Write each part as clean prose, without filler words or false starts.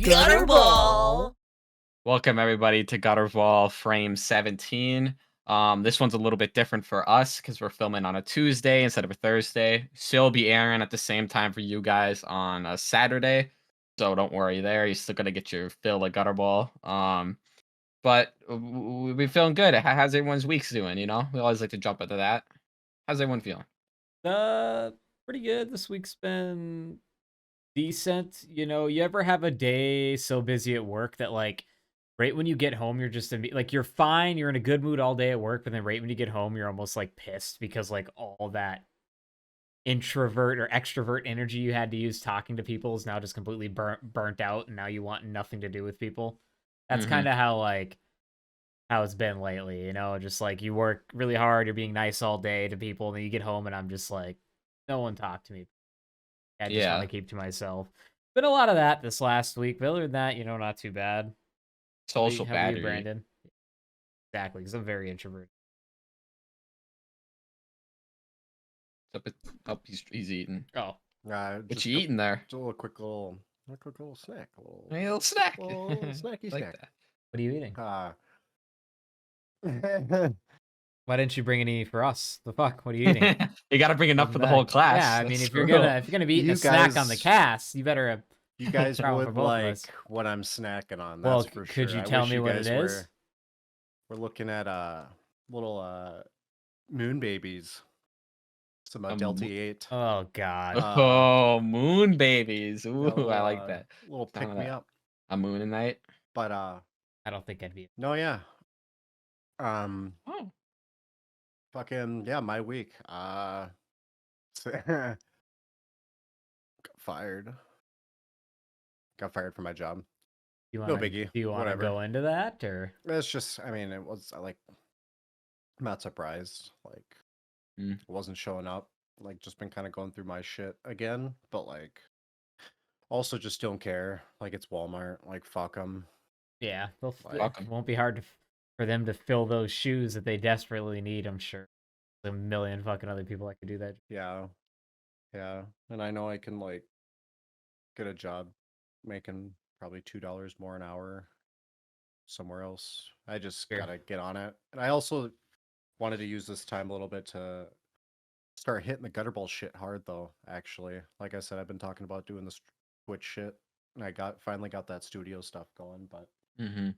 Gutterball. Welcome everybody to Gutterball Frame 17. This one's a little bit different for us because we're filming on a Tuesday instead of a Thursday. Still be airing at the same time for you guys on a Saturday, so don't worry there. You're still gonna get your fill of Gutterball. But we've been feeling good. How's everyone's weeks doing? We always like to jump into that. How's everyone feeling? Uh, Pretty good. This week's been decent. You ever have a day so busy at work that right when you get home, you're just like you're fine, you're in a good mood all day at work, but then right when you get home, you're almost like pissed because like all that introvert or extrovert energy you had to use talking to people is now just completely burnt out, and now you want nothing to do with people. That's Mm-hmm. kind of how it's been lately, just like you work really hard, you're being nice all day to people, and then you get home and I'm just like, no one talk to me. I just want to Yeah, keep to myself. Been a lot of that this last week, but other than that, not too bad. social How about you, battery. Brandon? Exactly, because I'm very introverted. Up, he's eating. Oh, What Just you eating there? a quick little snack, A little snack. snacky Like snack. that. what are you eating? Uh, Why didn't you bring any for us? The fuck? What are you eating? You got to bring enough Welcome for the whole back. Yeah, class. I mean, That's if the you're rule. gonna be eating a you snack on the guys, cast, you better have you guys try one for would both of like us. what I'm snacking on. Well, That's for could sure. you I tell wish me you what it guys is? we're looking at little moon babies, some Delta Um, 8. Oh God. Uh, oh, moon babies. yeah, Ooh, I like that. little Sound pick of me that. up. A moon and night. But I don't think I'd be. no, yeah. Um, Oh, fucking yeah, my week. Got fired. Got fired from my job. You No wanna biggie. do you wanna Whatever. go into that or? It's just, I mean, it was like, I'm not surprised. Like, mm, I wasn't showing up. Like, just been kind of going through my shit again. But like, also just don't care. Like, it's Walmart. Like, fuck them. Yeah, Like, fuck 'em. won't be hard for them to fill those shoes that they desperately need, I'm sure. There's a million fucking other people that could do that. yeah, yeah. And I know I can like get a job making probably $2 more an hour somewhere else. I just Sure. gotta get on it. And I also wanted to use this time a little bit to start hitting the Gutterball shit hard though, actually. Like I said, I've been talking about doing this Twitch shit. And I finally got that studio stuff going, but Mm-hmm.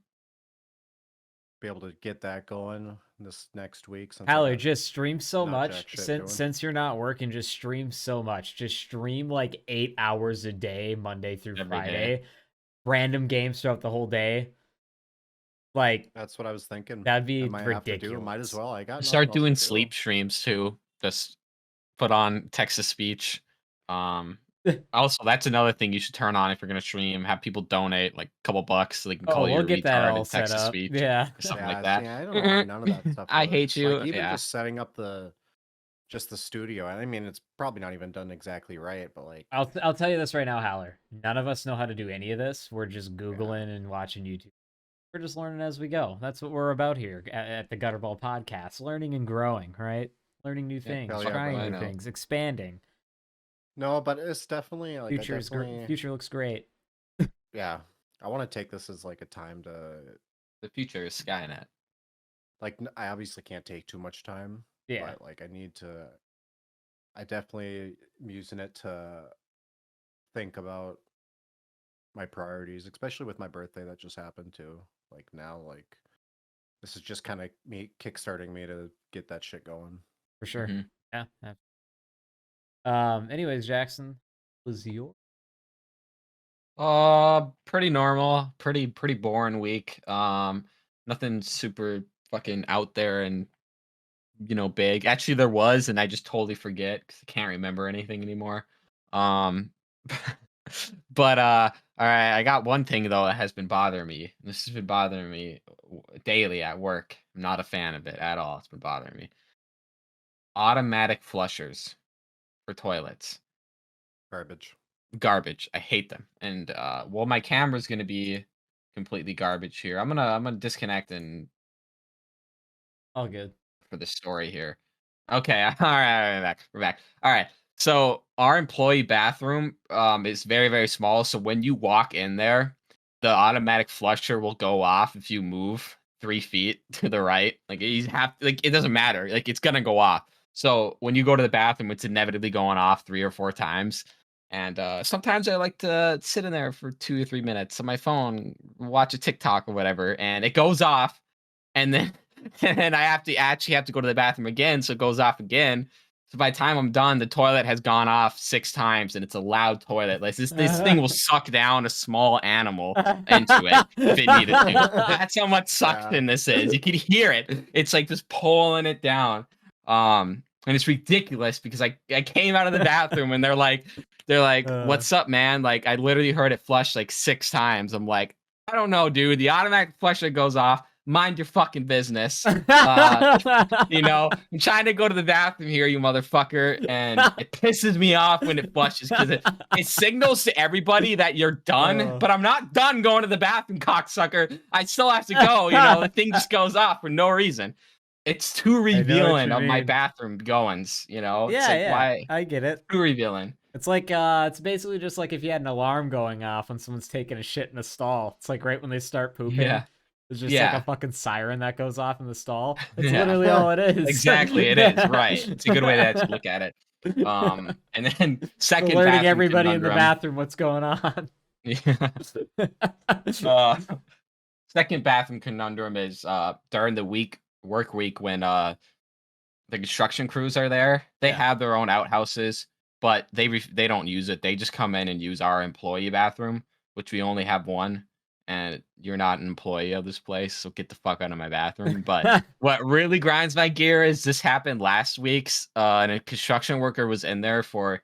be able to get that going this next week since I Tyler, got just stream so not much jack shit since doing. since you're not working. Just stream so much. Just stream like 8 hours a day, Monday through Every day. Friday. Random games throughout the whole day. Like That's what I was thinking. that'd be I might have to do. Might as ridiculous. well. I got nothing Start else to doing do. sleep streams too. Just put on text to speech. Um, Also, that's another thing you should turn on if you're gonna stream. Have people donate like a couple bucks so they can Oh, call you we'll a get that retard all and set text to up. speech Yeah. or something like Yeah, see, that. I don't know why none of that stuff I hate works. Like you. even Yeah. just setting up just the studio. I mean, it's probably not even done exactly right, but like, I'll tell you this right now, Howler. None of us know how to do any of this. We're just yeah, Googling and watching YouTube. We're just learning as we go. That's what we're about here at the Gutterball Podcast. Learning and growing, right? Learning new Yeah. things, hell yeah, trying I new brother. know. things, expanding. No, but it's definitely like I definitely Future looks great. yeah. I want to take this as like a time to The future is Skynet. like I obviously can't take too much time, Yeah, but like I definitely am using it to think about my priorities, especially with my birthday that just happened too. Like now, like this is just kind of me kickstarting me to get that shit going. for sure. Hmm. Yeah. Anyways, Jackson, was your Pretty normal. Pretty boring week. Nothing super fucking out there and big. Actually, there was, and I just totally forget because I can't remember anything anymore. Um, but all right, I got one thing though that has been bothering me. This has been bothering me daily at work. I'm not a fan of it at all. It's been bothering me. Automatic flushers for toilets. Garbage. Garbage. I hate them. And well, my camera's gonna be completely garbage here. I'm gonna disconnect and all good? for the story here. Okay, all right, we're back. We're back. All right. So our employee bathroom is very, very small. So when you walk in there, the automatic flusher will go off if you move 3 feet to the right. Like, it doesn't matter, like, it's gonna go off. So, when you go to the bathroom, it's inevitably going off 3 or 4 times, and, sometimes I like to sit in there for 2 or 3 minutes on my phone, watch a TikTok or whatever, and it goes off, and then and I actually have to go to the bathroom again, so it goes off again. So by the time I'm done, the toilet has gone off 6 times, and it's a loud toilet. Like, this thing will suck down a small animal into it if it needed to. That's how much Yeah. suction this is. You can hear it. It's like just pulling it down. And it's ridiculous because I came out of the bathroom and they're like, "What's up, man?" Like, I literally heard it flush like 6 times. I'm like, "I don't know, dude. The automatic flusher goes off. Mind your fucking business." I'm trying to go to the bathroom here, you motherfucker, and it pisses me off when it flushes because it signals to everybody that you're done, but I'm not done going to the bathroom, cocksucker. I still have to go. The thing just goes off for no reason. It's too I know what revealing you of my mean. bathroom goings. It's Yeah, like, yeah, why? I get it. Too revealing. It's like it's basically just like if you had an alarm going off when someone's taking a shit in a stall. It's like right when they start pooping. Yeah, There's just like a yeah, fucking siren that goes off in the stall. That's yeah. literally all it is. Exactly, it is right. It's a good way to actually look at it. And then second Alerting bathroom everybody in the conundrum. bathroom what's going on. Yeah. Uh, Second bathroom conundrum is during the work week when the construction crews are there. They Yeah. have their own outhouses, but they don't use it. They just come in and use our employee bathroom, which we only have one. And you're not an employee of this place, so get the fuck out of my bathroom. But what really grinds my gear is this happened last week's, and a construction worker was in there for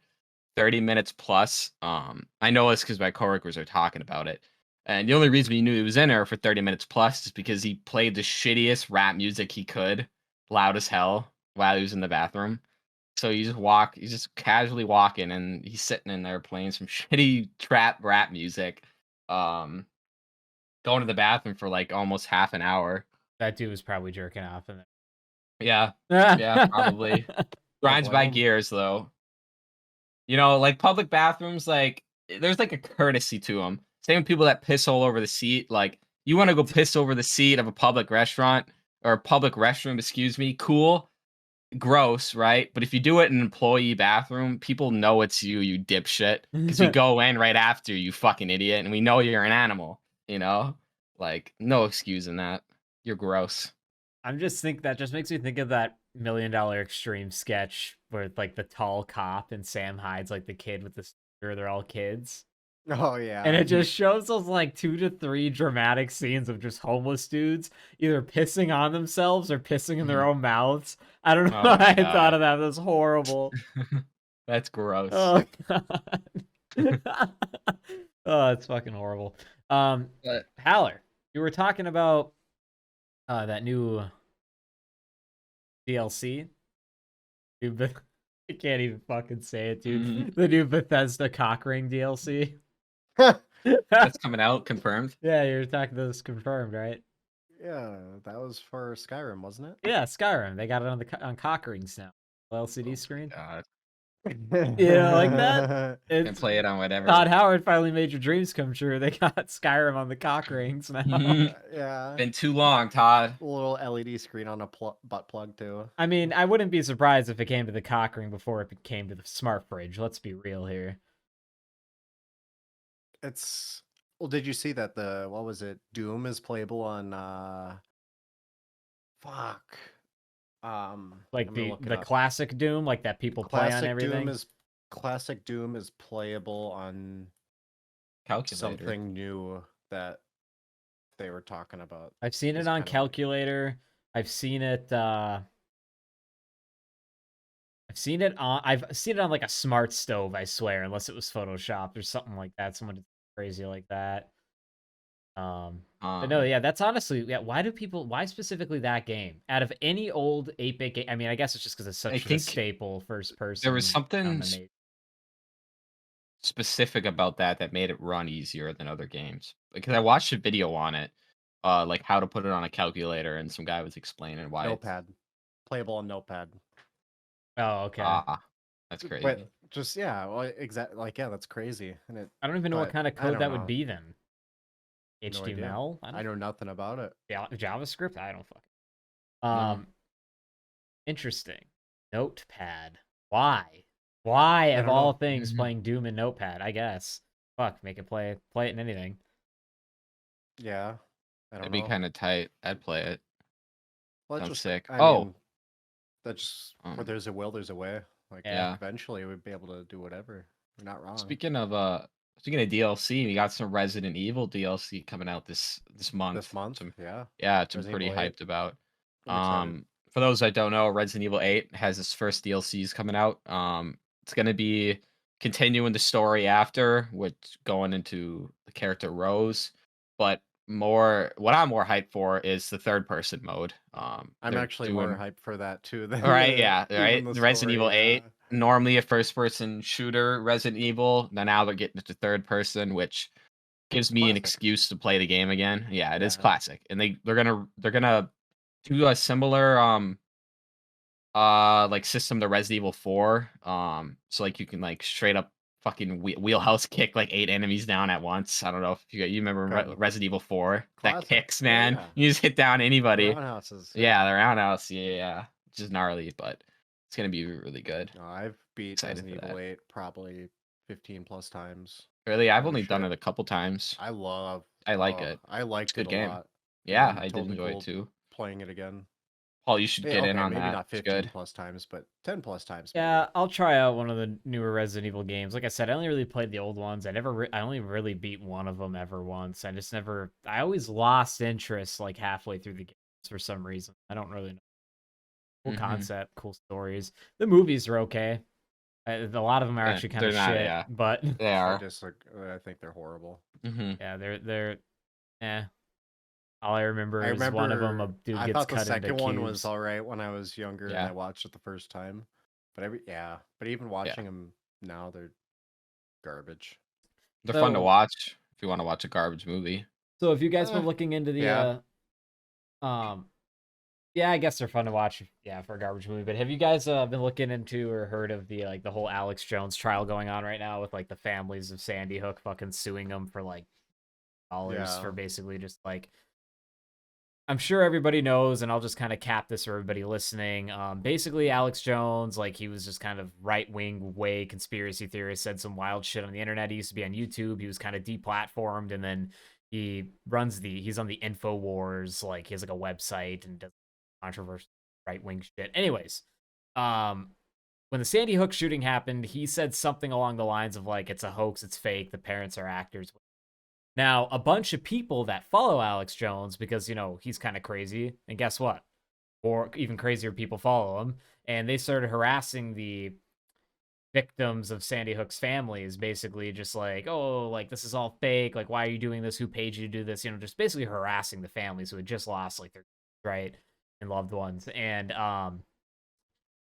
30 minutes plus. I know it's because my coworkers are talking about it. And the only reason we knew he was in there for 30 minutes plus is because he played the shittiest rap music he could, loud as hell, while he was in the bathroom. So he's just casually walking and he's sitting in there playing some shitty trap rap music. Um, Going to the bathroom for like almost half an hour. That dude was probably jerking off in Yeah, yeah, probably. there. Don't Grinds my blame 'em. gears though. Like public bathrooms, like there's like a courtesy to them. Same with people that piss all over the seat. Like you want to go piss over the seat of a public restaurant or a public restroom, excuse me. Cool, gross, right? But if you do it in an employee bathroom, people know it's you, you dipshit, because we go in right after you, fucking idiot, and we know you're an animal. Like no excuse in that. You're gross. That just makes me think of that $1 Million Extreme sketch where like the tall cop and Sam Hyde's like the kid with the scooter, they're all kids. Oh And yeah. it just shows those like 2 to 3 dramatic scenes of just homeless dudes either pissing on themselves or pissing in their own mouths. I don't know Oh why my I God. thought of that. That's horrible. That's gross. Oh god. Oh, it's fucking horrible. But Haller, you were talking about that new DLC. I can't even fucking say it, dude. The new Bethesda Cockring DLC. that's coming out, confirmed. Yeah, you're talking this confirmed, right? Yeah, that was for Skyrim, wasn't it? Yeah, Skyrim. They got it on Cockrings now. LCD screen. God, Yeah, like that. can It's play it on whatever. Todd Howard finally made your dreams come true. They got Skyrim on the Cockrings now. Yeah. Been too long, Todd. A little LED screen on a butt plug too. I mean, I wouldn't be surprised if it came to the Cockring before it came to the smart fridge. Let's be real here. Well, did you see that what was it? Doom is playable on fuck. Like I'm gonna look it the up. classic Doom, like that people play on everything. Classic Doom is playable on Calculator. something new that they were talking about. I've seen it on calculator. I've seen it I've seen it on like a smart stove, I swear, unless it was photoshopped or something like that. Someone did crazy like that. But no, yeah, that's honestly, yeah, why specifically that game? Out of any old 8-bit game, I mean, I guess it's just because it's such a staple first person. There was something specific about that made it run easier than other games. Because I watched a video on it, like how to put it on a calculator, and some guy was explaining why. Notepad. Playable on Notepad. Oh, okay. That's crazy. But just well, exactly. Like, yeah, that's crazy. And I don't even know what kind of code that would be then. No idea. HTML? I know nothing about it. JavaScript? I don't fucking. No. Interesting. Notepad. Why? Why I of don't all know. things playing Doom in Notepad? I guess. Fuck, make it play it in anything. Yeah, I don't It'd be know. kind of tight. I'd play it. Well, Sounds just sick. I Oh, mean, that's just where um, there's a will, there's a way. Like Yeah. eventually we'd be able to do whatever. You're not wrong. speaking of DLC, we got some Resident Evil DLC coming out this month. This month, Some, yeah. yeah, which I'm Resident pretty Evil 8. hyped about. I'm excited. For those that don't know, Resident Evil 8 has its first DLCs coming out. It's gonna be continuing the story after, which going into the character Rose, but what I'm more hyped for is the third person mode. I'm They're actually more doing hyped for that too than all right, yeah, even right. the The Resident Evil story. 8, normally a first person shooter Resident Evil. Now they're getting into third person, which gives me an Classic. excuse to play the game again. Yeah, it is Yeah. classic. And they're gonna do a similar like system to Resident Evil 4. So like you can like straight up fucking wheelhouse kick like 8 enemies down at once. I don't know if you remember Okay. Resident Evil 4. That Classic. kicks, Yeah, man. yeah. You just hit down anybody. Roundhouses. Yeah, the roundhouse. Yeah. Which is gnarly, but it's gonna be really good. No, I've beat Excited Resident for Evil that. 8 probably 15 plus times. Really, I've No only done shit. it a couple times. I like it. I liked It's a it good a game. lot. Yeah, I'm I did totally enjoy cool it too. playing it again. Paul, you should Yeah, get in okay, on maybe that. not It's 15 good. plus times, but 10 plus times. Maybe. Yeah, I'll try out one of the newer Resident Evil games. Like I said, I only really played the old ones. I only really beat one of them ever once. I always lost interest like halfway through the games for some reason. I don't really know. Cool concept, cool stories. The movies are okay. A lot of them are actually kind They're of not, shit, yeah. but They are. I think they're horrible. yeah, they're all I remember is one of them, a dude I gets thought the cut into second one cubes. was all right when I was younger and Yeah. I watched it the first time. But even watching them now, they're garbage. They're fun to So- watch if you want to watch a garbage movie. So if you guys been looking into the yeah, I guess they're fun to watch, for a garbage movie. But have you guys been looking into or heard of the the whole Alex Jones trial going on right now with like the families of Sandy Hook fucking suing them for like dollars for basically just like, I'm sure everybody knows, and I'll just kind of cap this for everybody listening. Basically, Alex Jones, like he was just kind of right-wing way conspiracy theorist, said some wild shit on the internet. He used to be on YouTube. He was kind of deplatformed, and then he's on the InfoWars, like he has like a website and does controversial right-wing shit. Anyways, when the Sandy Hook shooting happened, he said something along the lines of like, it's a hoax, it's fake, the parents are actors. Now, a bunch of people that follow Alex Jones, because, he's kind of crazy, and guess what? Or even crazier people follow him, and they started harassing the victims of Sandy Hook's families, basically just like, oh, like, this is all fake, like, why are you doing this? Who paid you to do this? Just basically harassing the families who had just lost, like, their right and loved ones. And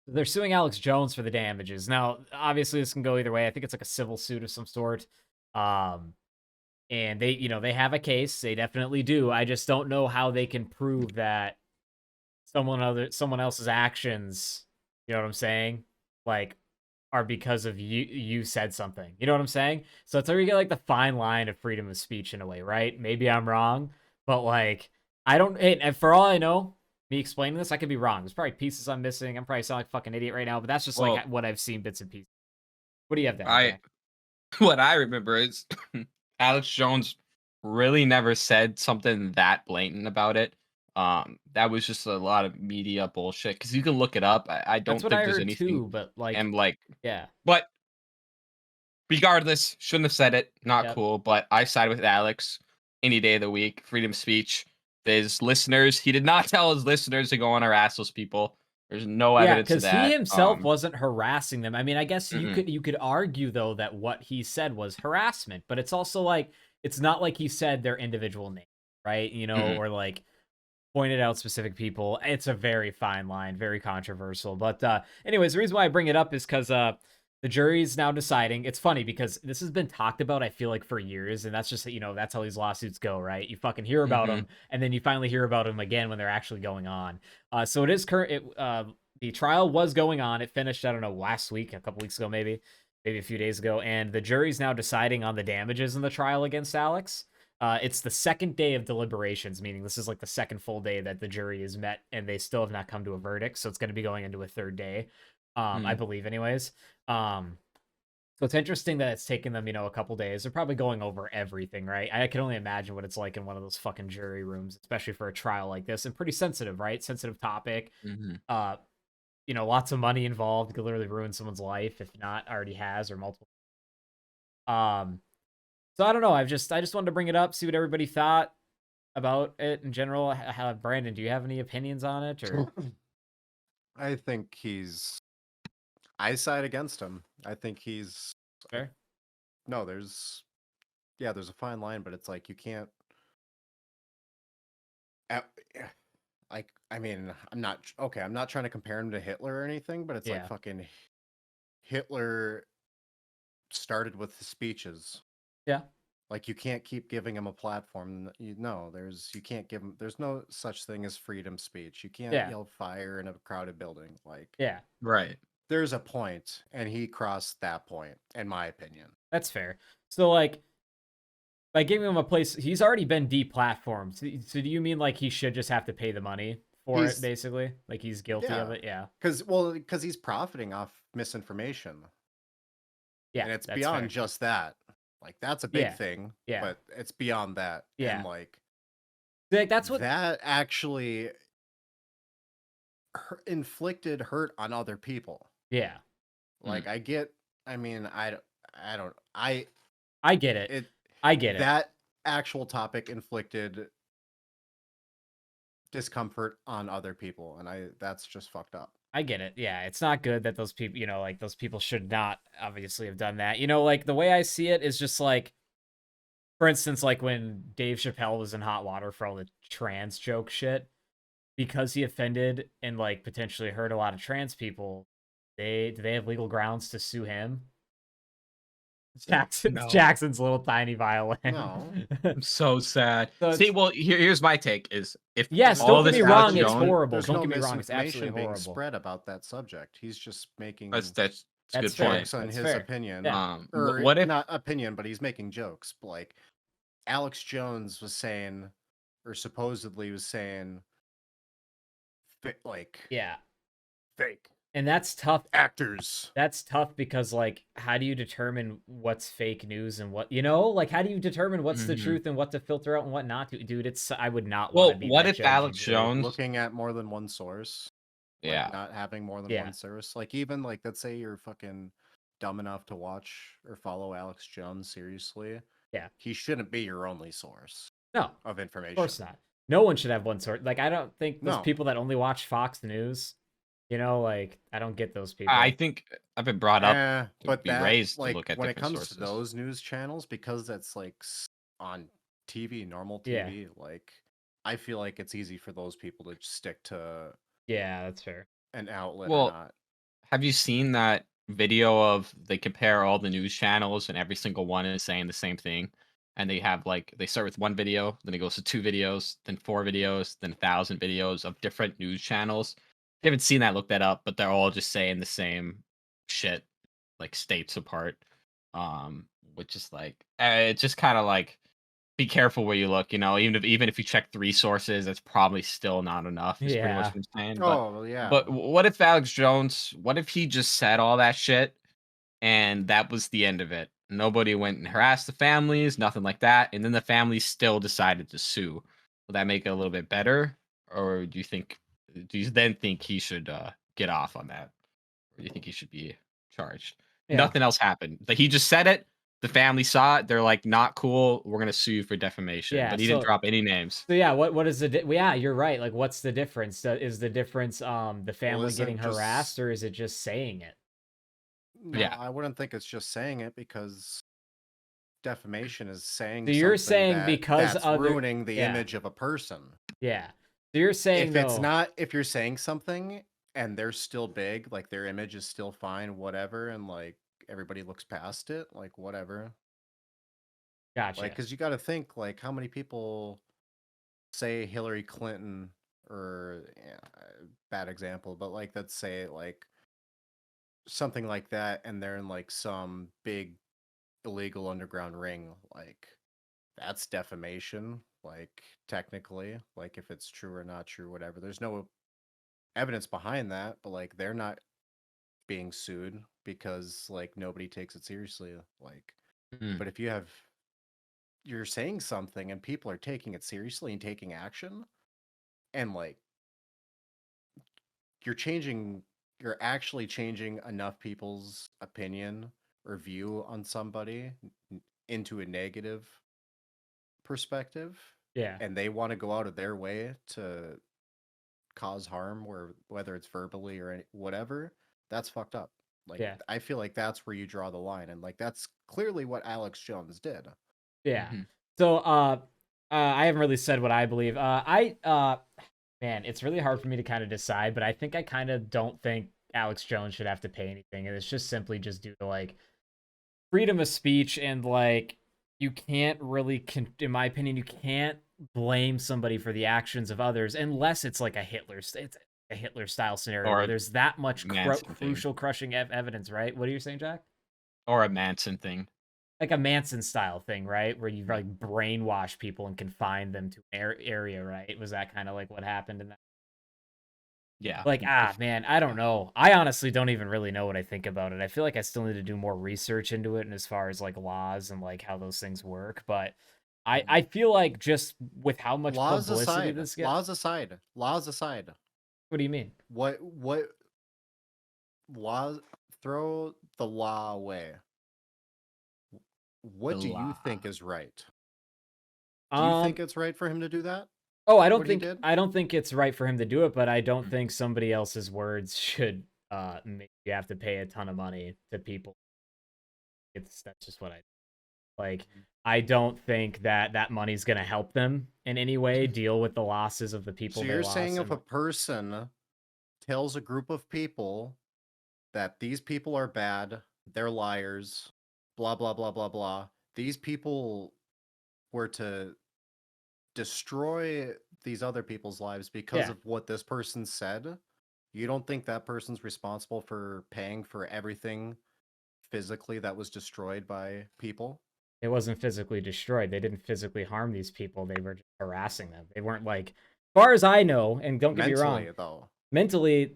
they're suing Alex Jones for the damages. Now, obviously, this can go either way. I think it's like a civil suit of some sort. And they have a case. They definitely do. I just don't know how they can prove that someone else's actions, you know what I'm saying? Like, are because of you said something. You know what I'm saying? So it's where you get like the fine line of freedom of speech in a way, right? Maybe I'm wrong, but like I don't. And for all I know, me explaining this, I could be wrong. There's probably pieces I'm missing. I'm probably sounding like a fucking idiot right now, but that's just like what I've seen bits and pieces. What do you have there? What I remember is Alex Jones really never said something that blatant about it. That was just a lot of media bullshit because you can look it up. I don't That's what think I there's heard anything. too, but like, And like, yeah. But regardless, shouldn't have said it. Not Yep. cool. But I side with Alex any day of the week. Freedom of speech. His listeners, he did not tell his listeners to go and harass those people. There's no evidence of that. Because he himself wasn't harassing them. I mean, I guess Mhm. you could argue though that what he said was harassment, but it's also like it's not like he said their individual name, right? Or like pointed out specific people. It's a very fine line, very controversial. But anyways, the reason why I bring it up is because the jury's now deciding. It's funny because this has been talked about, I feel like, for years, and that's just that's how these lawsuits go, right? You fucking hear about them, and then you finally hear about them again when they're actually going on. So it is current. The trial was going on. It finished, I don't know, last week, a couple weeks ago, maybe a few days ago, and the jury's now deciding on the damages in the trial against Alex. It's the second day of deliberations, meaning this is like the second full day that the jury is met, and they still have not come to a verdict. So it's going to be going into a third day, I Mm, believe, anyways. So it's interesting that it's taken them, a couple days. They're probably going over everything, right? I can only imagine what it's like in one of those fucking jury rooms, especially for a trial like this, and pretty sensitive, right? Sensitive topic. mhm. Uh, lots of money involved. Could literally ruin someone's life if not already has or multiple. Um, so I don't know. I just wanted to bring it up, see what everybody thought about it in general. Brandon, do you have any opinions on it or? I think I side against him. I think Fair? no, there's a fine line, but it's like you can't. uh, Like, I mean, I'm not trying to compare him to Hitler or anything, but it's like Yeah. fucking Hitler started with the speeches. Yeah. Like, you can't keep giving him a platform. You can't give him. There's no such thing as freedom speech. You can't Yeah. yell fire in a crowded building. Like, Yeah. Right. there's a point, and he crossed that point, in my opinion. That's fair. So like by giving him a place, he's already been deplatformed. So do you mean like he should just have to pay the money for it, He's basically? Like he's guilty of Yeah, it? Yeah. because he's profiting off misinformation, Yeah, and it's that's beyond fair. just that. Like, that's a big Yeah. thing, Yeah. but it's beyond that, and Yeah. like Like that's what that actually inflicted hurt on other people. yeah. Like, I mean, I don't, I get it. it, I get it. that actual topic inflicted discomfort on other people, and that's just fucked up. I get it. Yeah, it's not good that those people, like those people should not obviously have done that. Like the way I see it is just like, for instance, like when Dave Chappelle was in hot water for all the trans joke shit, because he offended and like potentially hurt a lot of trans people, do they have legal grounds to sue him? No. Jackson's little tiny violin. No. I'm so sad. So See, it's, well, here's my take: is if yes, all don't get this me Alex wrong, it's Jones, horrible. There's Don't no get me wrong, it's absolutely misinformation being horrible. spread about that subject. He's just making that's a That's good fair. point. jokes on That's his fair. opinion, Yeah. or What if not opinion, but he's making jokes. Like, Alex Jones was saying, or supposedly was saying, like, Yeah. fake And that's tough. actors. That's tough because like how do you determine what's fake news and what, like how do you determine what's the Mhm. truth and what to filter out and what not to? Dude, I would not want to Well, be what that if judgy Alex jury. Jones? Looking at more than one source, like Yeah. not having more than Yeah. one source. Like, even like, let's say you're fucking dumb enough to watch or follow Alex Jones seriously, Yeah. he shouldn't be your only source No, of of information. course not. No one should have one sort. Like I don't think those No. people that only watch Fox News, like I don't get those people. I think I've been brought up to But be that, raised to like, look at when it different comes to sources. those news channels, because that's like on TV, normal Yeah. TV, like, I feel like it's easy for those people to just stick to Yeah, that's fair. an outlet or Well, not. have you seen that video of they compare all the news channels and every single one is saying the same thing? And they have like they start with one video, then it goes to two videos, then four videos, then 1,000 videos of different news channels. If you haven't seen that, look that up, but they're all just saying the same shit, like states apart. Which is like it's just kind of like be careful where you look, even if you check three sources, that's probably still not enough, is pretty much Yeah. what I'm saying. But Oh, well, yeah. what if Alex Jones, what if he just said all that shit and that was the end of it? Nobody went and harassed the families, nothing like that, and then the families still decided to sue. Will that make it a little bit better? Or do you then think he should get off on that? Or do you think he should be charged? Yeah. Nothing else happened. Like he just said it. The family saw it. They're like, not cool. We're gonna sue you for defamation. Yeah, But he didn't drop any names. So yeah, what is yeah, you're right. Like what's the difference? Is the difference the family isn't getting harassed just- or is it just saying it? No, Yeah. I wouldn't think it's just saying it, because defamation is saying So you're something saying because that's other ruining the yeah. image of a person. Yeah. So you're saying If you're saying something and they're still big, like their image is still fine, whatever, and like everybody looks past it, like whatever. Gotcha. Like, because you got to think, like, how many people say Hillary Clinton, or bad example, but like, let's say like something like that, and they're in like some big illegal underground ring, like, that's defamation, like technically, like if it's true or not true, whatever. There's no evidence behind that, but like they're not being sued because like nobody takes it seriously. Like, Mm. but if you're saying something and people are taking it seriously and taking action, and like you're actually changing enough people's opinion or view on somebody into a negative perspective, Yeah. and they want to go out of their way to cause harm, whether it's verbally or whatever, that's fucked up. Like, Yeah. I feel like that's where you draw the line, and like that's clearly what Alex Jones did. Yeah. Mhm. So I haven't really said what I believe. Man, it's really hard for me to kind of decide, but I think I kind of don't think Alex Jones should have to pay anything. And it's just simply just due to like freedom of speech and like you can't really in my opinion, you can't blame somebody for the actions of others unless it's like it's a Hitler style scenario Or where a there's that much Manson thing. crucial crushing evidence, right? What are you saying, Jack? Or a Manson thing. Like a Manson style thing, right? Where you like brainwash people and confine them to an area, right? Was that kind of like what happened in that? Yeah. Like, man, I don't know. I honestly don't even really know what I think about it. I feel like I still need to do more research into it and as far as like laws and like how those things work. But I feel like just with how much Laws publicity aside, this gets. laws aside. What do you mean? What laws? Throw the law away. What The do you law. think is right? Do you think Um it's right for him to do that? oh, What he did? I don't think it's right for him to do it, but I don't Mm. think somebody else's words should make you have to pay a ton of money to people. That's just what I like. Mhm. I don't think that that money's going to help them in any way deal with the losses of the people So they you're lost. saying if And a person tells a group of people that these people are bad, they're liars, blah blah blah blah blah, these people were to destroy these other people's lives because yeah, of what this person said, you don't think that person's responsible for paying for everything physically that was destroyed by people? it wasn't physically destroyed. They didn't physically harm these people. They were just harassing them. They weren't like, far as I know, and don't get me wrong, Mentally, though. mentally,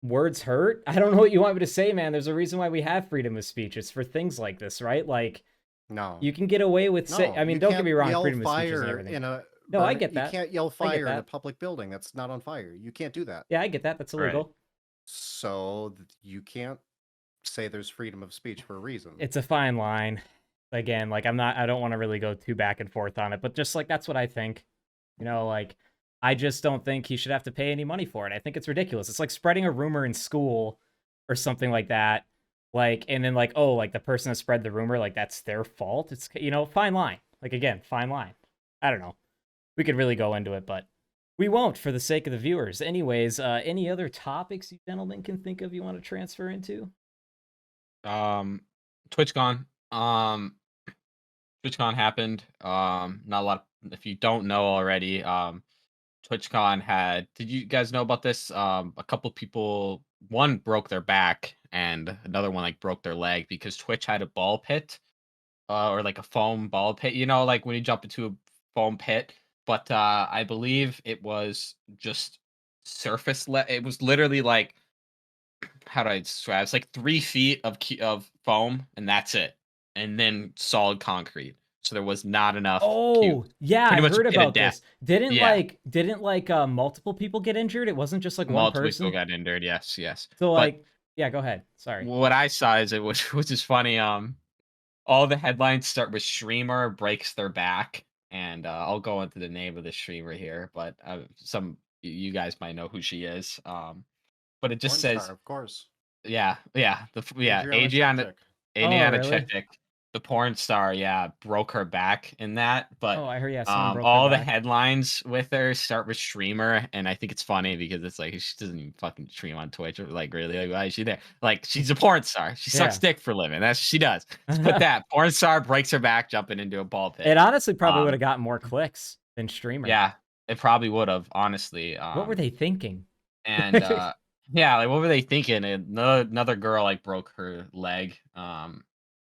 words hurt. I don't know what you want me to say, man. There's a reason why we have freedom of speech. It's for things like this, right? Like, No. you can get away with No, I mean, you don't get can't me wrong, yell freedom of speech isn't fire everything. in a No, I burn. get You that. can't yell I get fire in a that. public building that's not on fire. You can't do that. Yeah, I get that. That's Right. illegal. So you can't say there's freedom of speech for a reason. It's a fine line. Again, like I don't want to really go too back and forth on it, but just like that's what I think. You know, like I just don't think he should have to pay any money for it. I think it's ridiculous. It's like spreading a rumor in school or something like that. Like, and then like, oh, like the person that spread the rumor, like that's their fault. It's, you know, fine line. Like again, fine line. I don't know. We could really go into it, but we won't for the sake of the viewers. Anyways, any other topics you gentlemen can think of you want to transfer into? TwitchCon. TwitchCon happened. Not a lot. If you don't know already, TwitchCon had. Did you guys know about this? A couple people. One broke their back, and another one like broke their leg because Twitch had a ball pit, or like a foam ball pit. You know, like when you jump into a foam pit. But I believe it was just surface. It was literally like, how do I describe? It's like 3 feet of of foam, and that's it, and then solid concrete. So there was not enough Oh, yeah, pretty I much a heard pit of about death. this. Didn't Yeah, like multiple people get injured? It wasn't just like one multiple people person. got injured. Yes, yes. So But like, yeah, go ahead. Sorry. what I saw is it was which is funny. All the headlines start with streamer breaks their back, and I'll go into the name of the streamer here, but some you guys might know who she is. But it just Porn says, star, of course. yeah, Adriana Adriana Chechik. Oh, Adriana really? Chechik, the porn star, yeah, broke her back in that. But Oh, I heard, yeah, someone broke her all the back. headlines with her start with streamer, and I think it's funny because it's like she doesn't even fucking stream on Twitch. Or like, really, like, why is she there? Like, she's a porn star. She sucks Yeah. dick for a living. That's what she does. Let's put that porn star breaks her back jumping into a ball pit. It honestly probably would Um, have gotten more clicks than streamer. yeah, it probably would have, honestly. What were they thinking? And yeah, like what were they thinking? And another girl like broke her leg,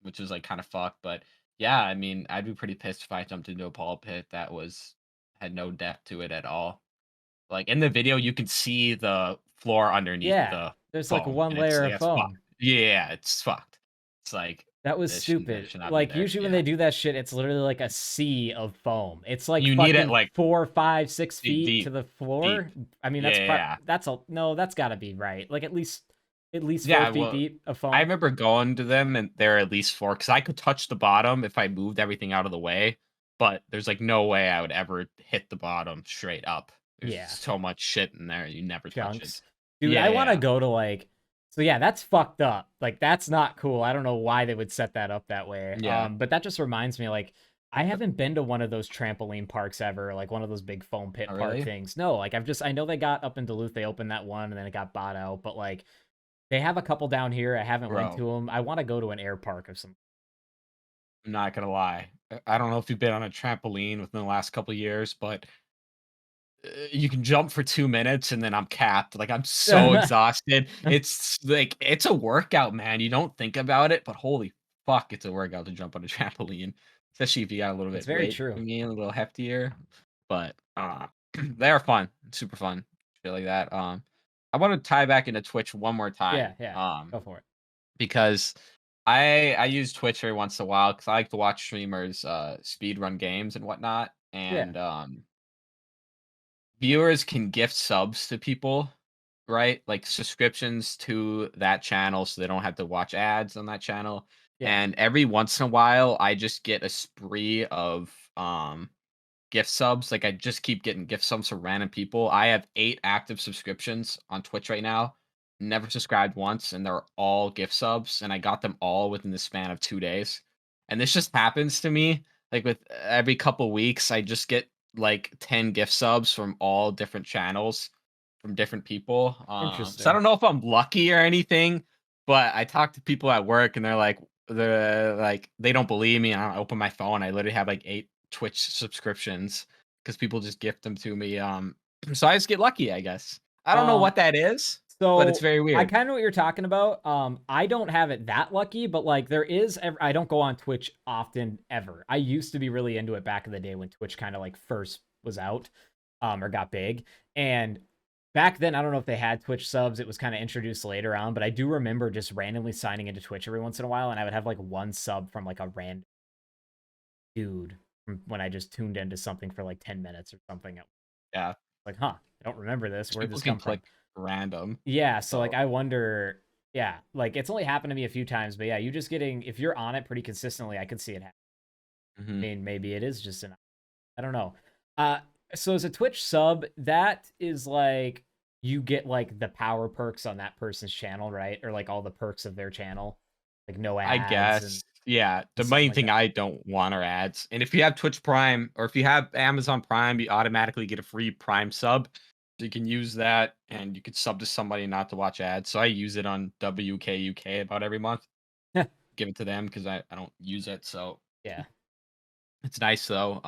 which was like kind of fucked. But Yeah, I mean, I'd be pretty pissed if I jumped into a ball pit that had no depth to it at all. Like, in the video, you can see the floor underneath Yeah, the there's like foam, one and it's layer like, of it's fucked. foam. Yeah, it's fucked. It's like, That was that stupid. should not be Like, there. usually when Yeah. they do that shit, it's literally like a sea of foam. It's like You need it, fucking like, 4, 5, 6 deep, feet to deep, the deep. floor. I mean, Yeah, yeah, yeah. that's a no, that's gotta be right. Like at least 4 Yeah, feet well, deep of I foam. remember going to them, and they're at least 4 because I could touch the bottom if I moved everything out of the way, but there's, like, no way I would ever hit the bottom straight up. There's Yeah. so much shit in there, you never touch it. Chunks. Dude, Yeah, I yeah, want to yeah. go to like so yeah, that's fucked up. Like that's not cool. I don't know why they would set that up that way. Yeah. But that just reminds me like I haven't been to one of those trampoline parks ever, like one of those big foam Oh, pit park really? things. No, like I know they got up in Duluth, they opened that one and then it got bought out, but like they have a couple down here. I haven't went Bro, to them. I want to go to an air park of some. I'm not gonna lie. I don't know if you've been on a trampoline within the last couple years, but you can jump for 2 minutes and then I'm capped. Like, I'm so exhausted. It's like it's a workout, man. You don't think about it, but holy fuck, it's a workout to jump on a trampoline, especially if you got a little It's bit very weight true. in you, a little heftier. But they are fun, super fun, shit like that. I want to tie back into Twitch one more Yeah, time. yeah. Go for it. Because I use Twitch every once in a while because I like to watch streamers speed run games and whatnot. Yeah, And viewers can gift subs to people, right? Like subscriptions to that channel so they don't have to watch ads on that channel. yeah. And every once in a while, I just get a spree of gift subs. Like I just keep getting gift subs from random people. I have 8 active subscriptions on Twitch right now. Never subscribed once, and they're all gift subs, and I got them all within the span of 2 days. And this just happens to me like with every couple weeks. I just get like 10 gift subs from all different channels from different people. So I Interesting. don't know if I'm lucky or anything, but I talk to people at work, and they're like they don't believe me. And I open my phone. I literally have like 8 Twitch subscriptions because people just gift them to me. So I just get lucky, I guess. I don't know Um what that is, but it's So very I weird. kind of know what you're talking about. I don't have it that lucky, but like there is, I don't go on Twitch often ever. I used to be really into it back in the day when Twitch kind of like first was out, or got big. And back then, I don't know if they had Twitch subs. It was kind of introduced later on, but I do remember just randomly signing into Twitch every once in a while, and I would have like one sub from like a random dude from when I just tuned into something for like 10 minutes or something. Yeah, Like, huh, I don't remember this. Where'd people this can come from? click random. Yeah, so like So I wonder, yeah, like it's only happened to me a few times, but yeah, you just getting if you're on it pretty consistently, I could see it happen. I mhm. mean, maybe it is just an I don't know. Uh so as a Twitch sub, that is like you get like the power perks on that person's channel, right? Or like all the perks of their channel, like no I ads guess. Yeah, and the stuff main like thing that. I don't want are ads. And if you have Twitch Prime or if you have Amazon Prime, you automatically get a free Prime sub. So you can use that and you could sub to somebody not to watch ads. So I use it on WKUK about every month. Give it to them because I don't use it. So Yeah. it's nice though.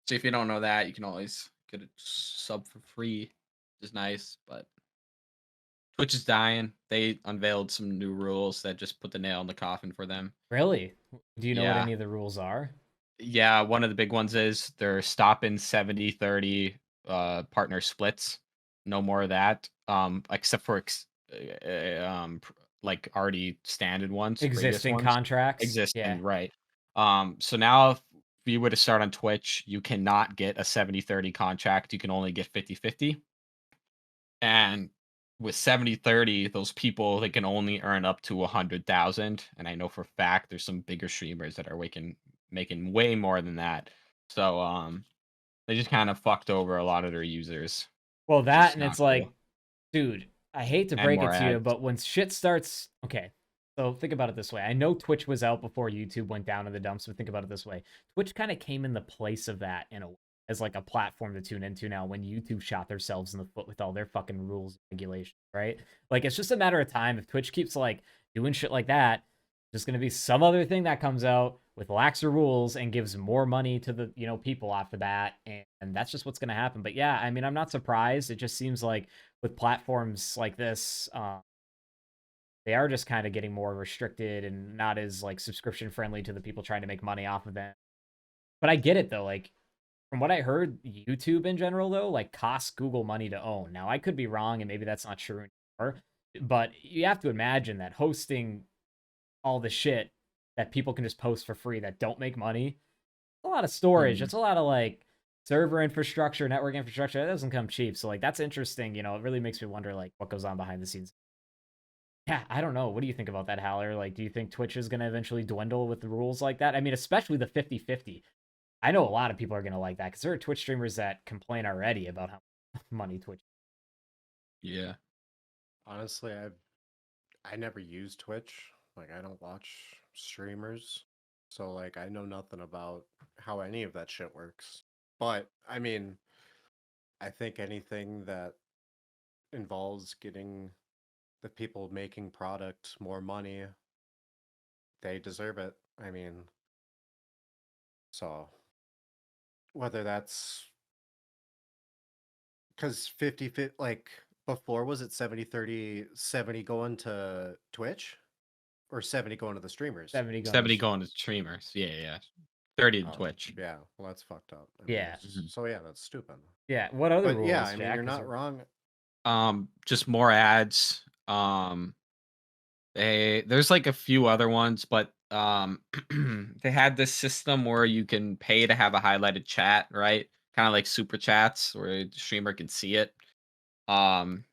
So if you don't know that, you can always get a sub for free, which is nice. But Twitch is dying. They unveiled some new rules that just put the nail in the coffin for them. Really? Do you know what Yeah. any of the rules are? Yeah, one of the big ones is they're stopping 70-30 partner splits. No more of that. Except for like already standard ones, previous Existing ones. contracts? Yeah. Existing, right. So now if you were to start on Twitch, you cannot get a 70-30 contract. You can only get 50-50. And with 70-30, those people they can only earn up to 100,000. And I know for a fact there's some bigger streamers that are making way more than that. So they just kind of fucked over a lot of their users, Well, which that is and not it's like cool. dude, I hate to And break it more to you, ads. but when shit starts, okay. So think about it this way. I know Twitch was out before YouTube went down in the dumps, but think about it this way. Twitch kind of came in the place of that in a way, as like a platform to tune into now when YouTube shot themselves in the foot with all their fucking rules and regulations, right? Like it's just a matter of time if Twitch keeps like doing shit like that, there's going to be some other thing that comes out with laxer rules and gives more money to the, people after that, and that's just what's going to happen. But yeah, I mean, I'm not surprised. It just seems like with platforms like this, they are just kind of getting more restricted and not as like subscription friendly to the people trying to make money off of them. But I get it though. Like from what I heard, YouTube in general though, like costs Google money to own. Now I could be wrong, and maybe that's not true anymore. But you have to imagine that hosting all the shit that people can just post for free that don't make money, a lot of storage. Mhm. It's a lot of like server infrastructure, network infrastructure. That doesn't come cheap. So like that's interesting. It really makes me wonder like what goes on behind the scenes. Yeah, I don't know. What do you think about that, Haller? Like, do you think Twitch is going to eventually dwindle with the rules like that? I mean, especially the 50-50. I know a lot of people are going to like that because there are Twitch streamers that complain already about how money Twitch. Yeah. Honestly, I never use Twitch. Like I don't watch streamers. So like I know nothing about how any of that shit works. But I mean, I think anything that involves getting the people making product more money, they deserve it. I mean, so whether that's because 50 like before, was it 70-30, 70 going to Twitch or 70 going to the streamers? 70 going to 70 going to streamers. Yeah, yeah. 30 to Oh, Twitch. yeah. Well, that's fucked up. I mean, Yeah. Mhm. so yeah, that's stupid. Yeah. What other But yeah, rules, I mean, you're Jack? Is not there... wrong. Just more ads. There's like a few other ones, but they had this system where you can pay to have a highlighted chat, right? Kind of like super chats where the streamer can see it. Um,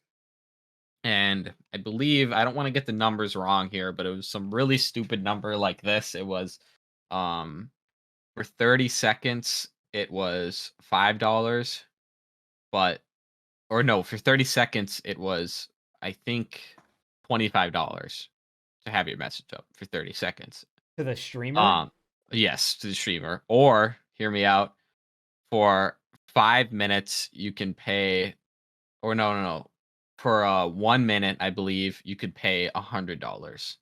and I believe I don't want to get the numbers wrong here, but it was some really stupid number like this. It was um for 30 seconds, it was $5, but or no, for 30 seconds, it was I think $25 to have your message up for 30 seconds. To the streamer? Um, yes, to the streamer. Or hear me out. For 5 minutes, you can pay, or no, no, no. For 1 minute, I believe you could pay $100.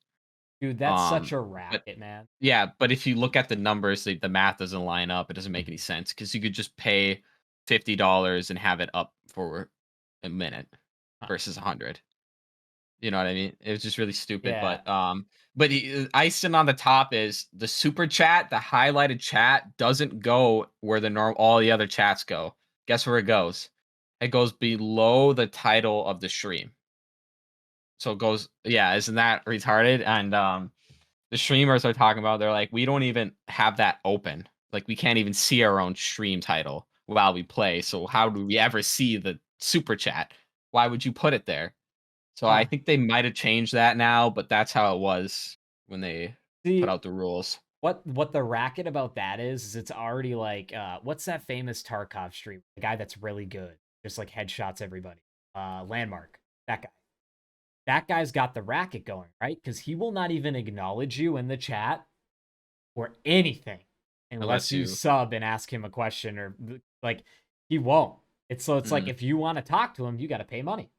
Dude, that's such Um, a but racket, man. yeah, but if you look at the numbers, the math doesn't line up. It doesn't make any sense because you could just pay $50 and have it up for a minute Huh. versus 100. You know what I mean? It was just really stupid, Yeah. but icing on the top is the super chat, the highlighted chat doesn't go where the norm all the other chats go. Guess where it goes? It goes below the title of the stream. So it goes, yeah, isn't that retarded? And the streamers are talking about, they're like, we don't even have that open. Like we can't even see our own stream title while we play. So how do we ever see the super chat? Why would you put it there? So I Huh. think they might have changed that now, but that's how it was when they put See, out the rules. what the racket about that is it's already like what's that famous Tarkov stream? The guy that's really good, just like headshots everybody. Landmark. That guy. That guy's got the racket going, right? Because he will not even acknowledge you in the chat or anything unless Unless you you sub and ask him a question or like he won't. It's like mhm, if you want to talk to him, you got to pay money.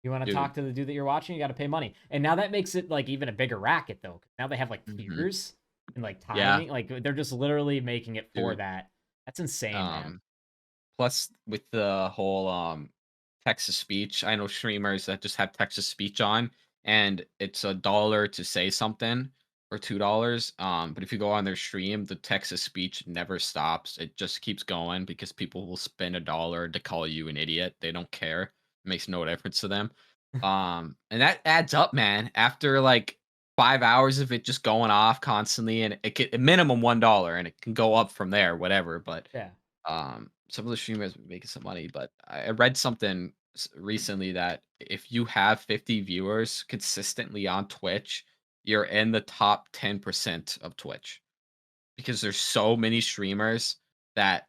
You want to dude. talk to the dude that you're watching, you got to pay money. And now that makes it like even a bigger racket though. Now they have like Mhm. tiers and like Yeah, timing. Like they're just literally making it for dude. that. That's insane, man. Um, Plus with the whole text to speech, I know streamers that just have text to speech on, and it's $1 to say something or $2. But if you go on their stream, the text to speech never stops. It just keeps going because people will spend $1 to call you an idiot. They don't care. It makes no difference to them. And that adds up, man. After like 5 hours of it just going off constantly, and it can, a minimum $1, and it can go up from there, whatever. But Yeah. some of the streamers are making some money, but I read something recently that if you have 50 viewers consistently on Twitch, you're in the top 10% of Twitch because there's so many streamers that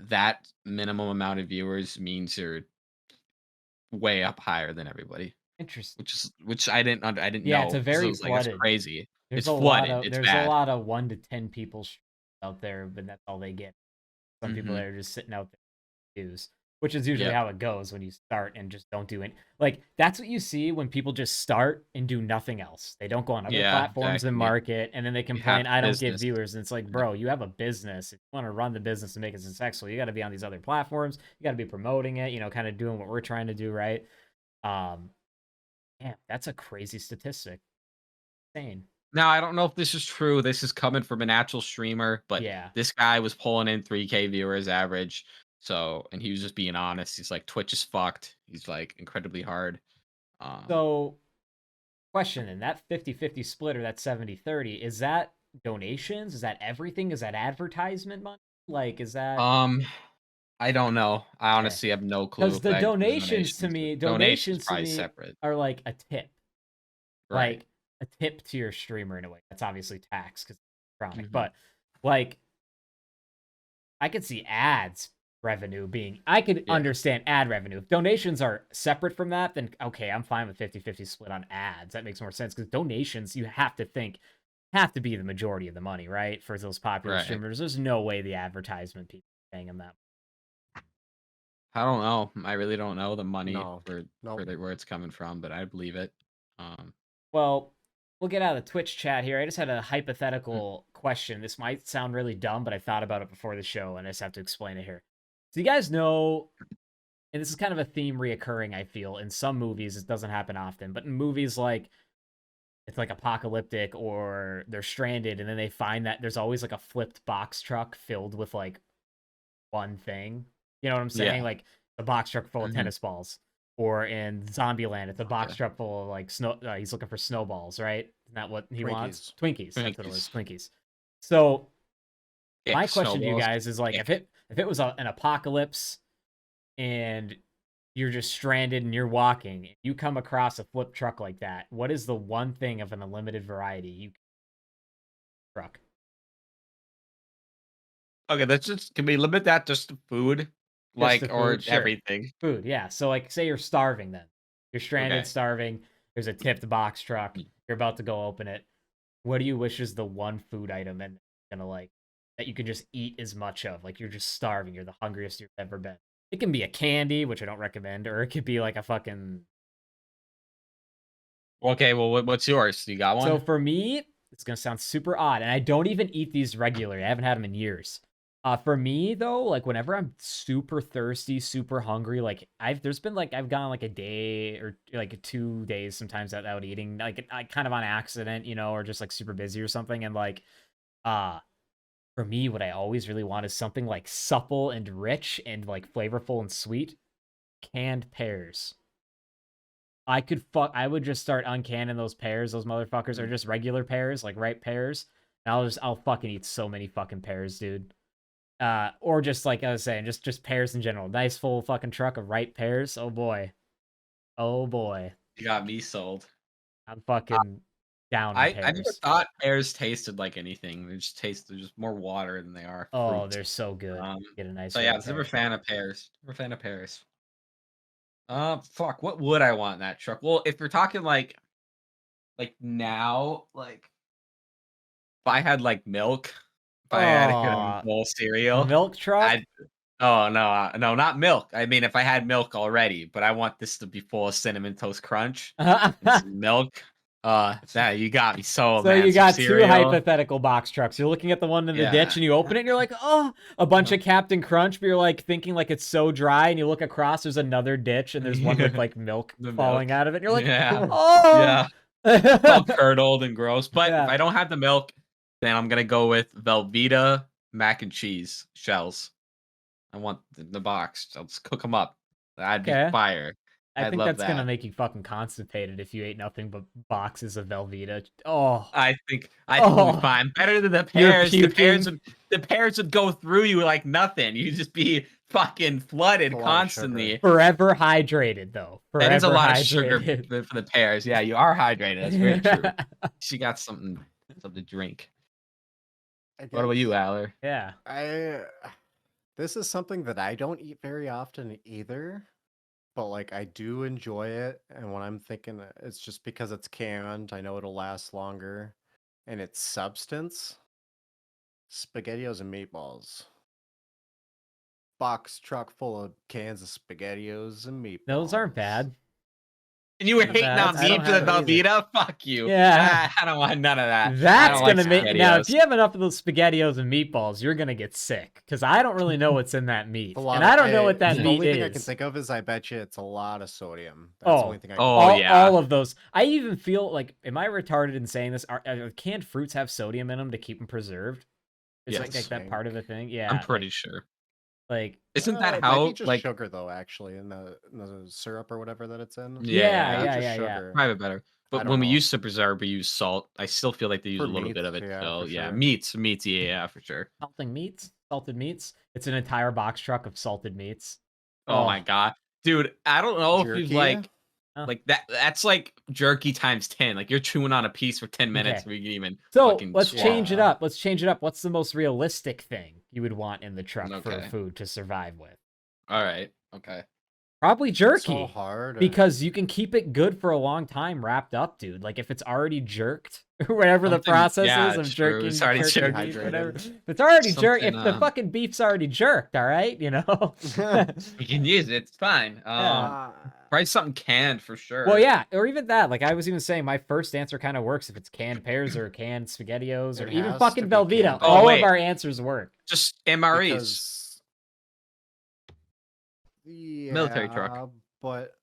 minimum amount of viewers means you're way up higher than everybody, Interesting. which I didn't Yeah, it's a know because it very was like that's flooded. crazy. It's flooded. It's There's a bad. lot of 1 to 10 people out there, but that's all they get. Some people Hmm. that are just sitting out there views, which is usually Yep. how it goes when you start and just don't do it. Like that's what you see when people just start and do nothing else. They don't go on other Yeah. platforms and Exactly. market, and then they You have complain, "I don't get business. viewers." And it's like, Yep. bro, you have a business. If you want to run the business and make it successful, you got to be on these other platforms. You got to be promoting it. Kind of doing what we're trying to do, right? Um, yeah, that's a crazy statistic. insane. Now, I don't know if this is true. This is coming from an actual streamer, but Yeah. this guy was pulling in 3K viewers average. So, and he was just being honest. He's like, Twitch is fucked. He's like incredibly hard. Um, So, question then, that 50-50 split or that 70-30, is that donations? Is that everything? Is that advertisement money? Like, is that um, I don't know. I okay? honestly have no clue Because if the that includes donations to donations. me, Donations donations to probably me separate. are like a tip. Right. Like a tip to your streamer in a way. That's obviously tax because it's chronic. Mhm. But like I could see ads revenue being I could Yeah. understand ad revenue. If donations are separate from that, then okay, I'm fine with 50-50 split on ads. That makes more sense because donations, you have to think, have to be the majority of the money, right? For those popular Right. streamers. There's no way the advertisement people are paying them that. I don't know. I really don't know the money No, for nope. where it's coming from, but I believe it. Um, Well, we'll get out of the Twitch chat here. I just had a mm, hypothetical question. This might sound really dumb, but I thought about it before the show and I just have to explain it here. So you guys know, and this is kind of a theme reoccurring, I feel, in some movies. It doesn't happen often, but in movies like it's like apocalyptic or they're stranded and then they find that there's always like a flipped box truck filled with like one thing. You know what I'm saying? yeah. Like a box truck full of Mhm. tennis balls. Or in Zombieland, it's a box Okay. truck full of like snow. He's looking for snowballs, right? Isn't that what he wants? Twinkies. Twinkies. That's what it was. Twinkies. Twinkies. So Kick my question to you snowballs. guys is like, Kick. if it was an apocalypse and you're just stranded and you're walking, you come across a flip truck like that, what is the one thing of an unlimited variety you truck? Okay, that's just can we limit that just to food? Just Like, the or food, sure. everything? Food, yeah. So like say you're starving then. You're stranded, Okay. starving. There's a tipped box truck. Mm. You're about to go open it. What do you wish is the one food item and gonna like that you can just eat as much of? Like you're just starving. You're the hungriest you've ever been. It can be a candy, which I don't recommend, or it could be like a fucking. Okay, well, what's yours? You got So one? for me, it's gonna sound super odd, and I don't even eat these regularly. I haven't had them in years. For me though, like whenever I'm super thirsty, super hungry, like there's been like I've gone like a day or like 2 days sometimes without eating, like I kind of on accident, or just like super busy or something, and like uh for me, what I always really want is something like supple and rich and like flavorful and sweet. Canned pears. I would just start uncanning those pears, those motherfuckers, or Mm. just regular pears, like ripe pears. And I'll fucking eat so many fucking pears, dude. Or just like I was saying, just pears in general. Nice full fucking truck of ripe pears. Oh boy. Oh boy. You got me sold. I'm I fucking down on I never pears. thought pears tasted like anything. They're just more water than they are Oh, fruit. they're so good. Um, Get a nice so yeah, I ripe was never a pear. fan of pears. Never a fan of pears. Fuck, what would I want in that truck? Well, if we're talking like now, like if I had like milk, if I had a Oh, bowl of a cereal, milk truck? I'd oh no, no, not milk. I mean, if I had milk already, but I want this to be full of cinnamon toast crunch and some milk. That you got me sold, So man. you Some got two cereal. hypothetical box trucks. You're looking at the one in the ditch Yeah. and you open it and you're like, oh, a bunch of Captain Crunch, but you're like thinking like it's so dry and you look across, there's another ditch and there's one with like milk The falling milk. out of it. And you're like, Yeah. oh, Yeah. It's all curdled and gross. But if yeah. I don't have the milk, then I'm gonna go with Velveeta mac and cheese shells. I want the box. I'll just cook them up. That'd be Okay. fire. I I'd think love that's gonna that. make you fucking constipated if you ate nothing but boxes of Velveeta. Oh, I think we'll be oh, fine. Better than the you're pears. puking. The pears would go through you like nothing. You'd just be fucking flooded A lot of sugar. constantly. Forever hydrated though. That is a Forever lot of sugar hydrated. for the pears. Yeah, you are hydrated. That's very true. She got something to drink. I What about you, guess Aller? Yeah. I this is something that I don't eat very often either, but like I do enjoy it. And when I'm thinking it's just because it's canned, I know it'll last longer, and it's substance. SpaghettiOs and meatballs. Box truck full of cans of SpaghettiOs and Those aren't meatballs. bad. And you were hating on I don't me for the have it. Velveeta? Fuck you. Yeah. I don't want none of that. I That's don't like gonna make now. If SpaghettiOs. you have enough of those SpaghettiOs and meatballs, you're gonna get sick because I don't really know what's in that meat, A lot and of I don't know what that the meat only thing I can is. think of is I bet you it's a lot of sodium. That's the only thing I can Oh, think yeah. all of those. I even feel like, am I retarded in saying this? Are canned fruits have sodium in them to keep them preserved? Is like Yes. that part of the thing? Yeah, I'm pretty sure. like Isn't that it might be how, just like, sugar though, actually, in the syrup or whatever that it's in. yeah, Maybe just yeah. sugar. probably better. I But don't when we know. use to preserve, we use salt. I still feel like they use For a little bit meats, of it yeah, still. for Yeah, sure. meats, yeah, for sure. salted meats. It's an entire box truck of salted meats. Oh my god. Dude, I don't know if you've Jerky? like that's like jerky times 10. Like you're chewing on a piece for 10 minutes Okay. we can even So fucking let's swallow. change it up. Let's change it up. What's the most realistic thing you would want in the truck for Okay. food to survive with? All right. Okay. Probably jerky. So hard. Because you can keep it good for a long time wrapped up, dude. Like if it's already jerked, whatever the Something- process yeah, is of true. jerking, It's already jerking jerked. meat, whatever. Dehydrated. If it's already jerked, if Something, the fucking beef's already jerked, all right, you know. You can use it. It's fine. Yeah. Probably something canned for sure. Well, yeah, or even that. Like I was even saying, my first answer kind of works if it's canned pears or canned SpaghettiOs or It even has to fucking be Velveeta. canned. All wait. of our answers work. Just MREs. Because Military truck. But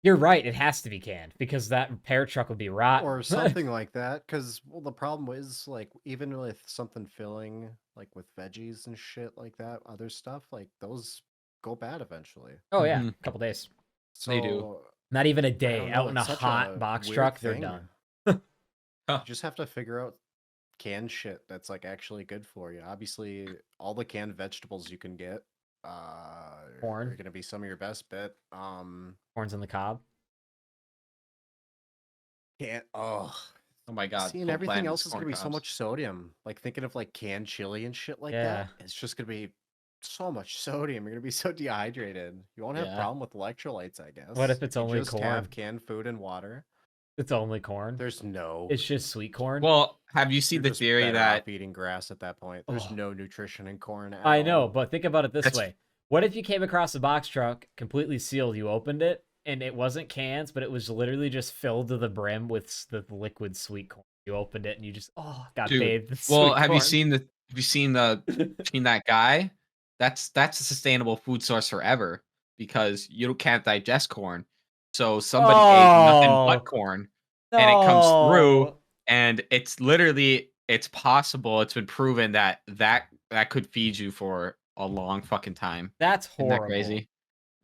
You're right. It has to be canned because that pear truck would be rotten. or something like that. Because the problem is like even with something filling like with veggies and shit like that, other stuff like those go bad eventually. Oh yeah, Mhm. a couple days. So They do. Not even a I day. don't Out know, in a it's such hot box weird truck, they're thing. done. You just have to figure out canned shit that's like actually good for you. Obviously, all the canned vegetables you can get Corn. are gonna be some of your best bet. Corns on the cob. Can't Oh my god. seeing full everything plan else is corn gonna be so cobs. much sodium. Like thinking of like canned chili and shit like Yeah. that. It's just gonna be so much sodium. You're gonna be so dehydrated. You won't have Yeah. problem with electrolytes, I guess. What if it's you only just corn? have canned food and water? It's only corn. There's no. It's just sweet corn. Well, have you seen You're the just theory better that off eating grass at that point. There's Oh. no nutrition in corn at I know, all. but think about it this That's- way. What if you came across a box truck completely sealed, you opened it, and it wasn't cans, but it was literally just filled to the brim with the liquid sweet corn. You opened it and you just got Dude, bathed in well, sweet have you corn. seen that guy? That's a sustainable food source forever because you can't digest corn. So somebody ate nothing Oh. but corn and it comes through No. and it's possible, it's been proven that could feed you for a long fucking time. That's Isn't horrible. that crazy?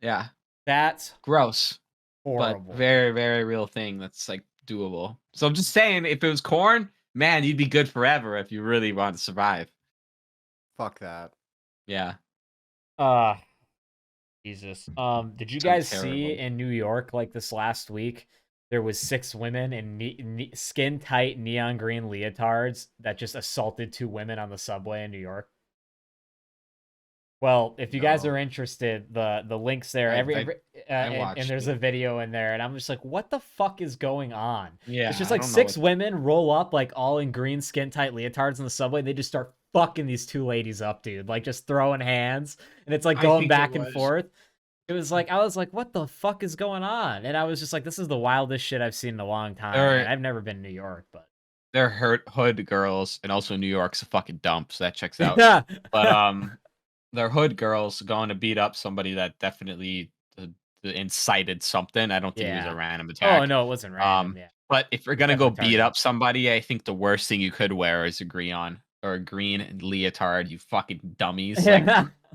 Yeah. That's Gross. horrible. But very, very real thing that's like doable. So I'm just saying, if it was corn, man, you'd be good forever if you really want to survive. Fuck that. Yeah. Jesus. Did you Sounds guys see terrible. in New York like this last week? There was 6 women in skin tight neon green leotards that just assaulted 2 women on the subway in New York. Well, if you guys No. are interested, the links there. I And watched there's it. a video in there, and I'm just like, what the fuck is going on? Yeah. It's just I like don't know 6 what- women roll up like all in green skin tight leotards on the subway. And they just start fucking these 2 ladies up, dude. Like just throwing hands, and it's like I going think it back and was- forth. It was like I was like, what the fuck is going on? And I was just like, this is the wildest shit I've seen in a long time. Alright. And I've never been to New York, but They're hood girls, and also New York's a fucking dump, so that checks out. yeah, But they're hood girls going to beat up somebody that definitely incited something. I don't think it was Yeah. a random attack. oh no, it wasn't random. Yeah, But if you're gonna go Definitely beat targeted. up somebody, I think the worst thing you could wear is a green leotard. You fucking dummies! Like,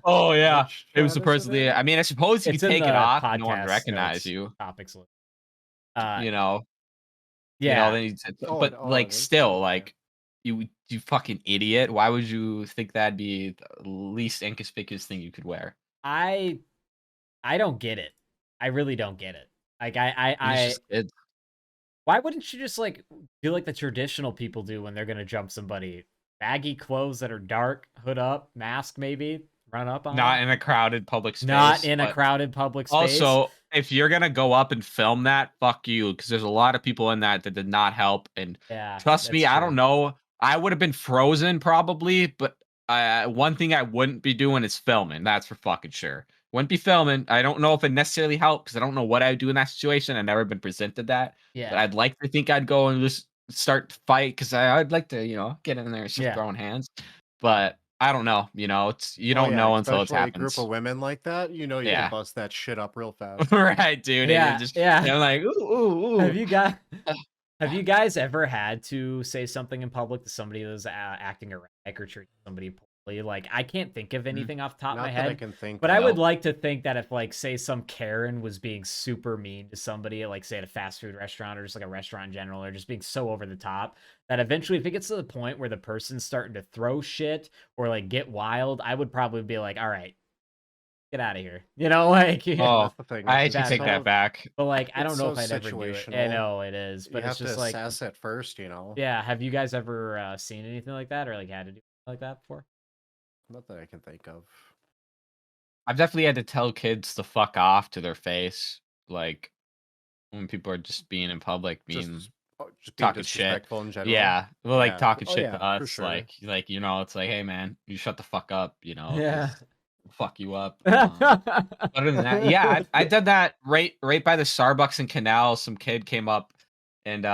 oh yeah, Which it was chat is supposedly. in? I mean, I suppose you It's can in take it the off, and no one podcast recognize notes, you. topics. You Yeah, know, then but it like is, still, okay. like you fucking idiot. Why would you think that'd be the least inconspicuous thing you could wear? I don't get it. I really don't get it. Like It's just kids. why wouldn't you just like do like the traditional people do when they're gonna jump somebody? Baggy clothes that are dark, hood up, mask maybe, run up on. Not them? in a crowded public space. Not in a but crowded public space. Also, if you're gonna go up and film that, fuck you, because there's a lot of people in that did not help. And yeah, trust me, that's I true. don't know. I would have been frozen probably, but one thing I wouldn't be doing is filming. That's for fucking sure. Wouldn't be filming. I don't know if it necessarily helped because I don't know what I would do in that situation. I've never been presented that, but Yeah. I'd like to think I'd go and just start to fight because I'd like to, get in there and start Yeah. throwing hands. But I don't know. It's you Oh don't yeah, know until it especially a group happens. of women like that, you can Yeah. bust that shit up real fast. Right, dude. And Yeah. just Yeah. I'm like, ooh, ooh, Have ooh. you got have you guys ever had to say something in public to somebody who's acting erratic or treating somebody poorly? Like, I can't think of Mm, anything off the top of my Not that I head, can think but I of. would nope. like to think that if, like, say some Karen was being super mean to somebody, like, say at a fast food restaurant or just like a restaurant in general, or just being so over the top, that eventually, if it gets to the point where the person's starting to throw shit or like get wild, I would probably be like, all right, get out of here. Like, Oh, That's the thing. I It's actually bad take that enough. back. But like, I it's don't know so if I'd ever do it. I situational. know it is, You but it's have to just like, assess it first. yeah. Have you guys ever seen anything like that or like had to do like that before? Not that I can think of. I've definitely had to tell kids to fuck off to their face, like when people are just being in public, Just being talking shit. disrespectful in general. Yeah, well, like Yeah. talking Oh shit to yeah, for us, sure. it's like, hey man, you shut the fuck up, Yeah. because fuck you up. Other than that, yeah, I did that right by the Starbucks in Canal. Some kid came up and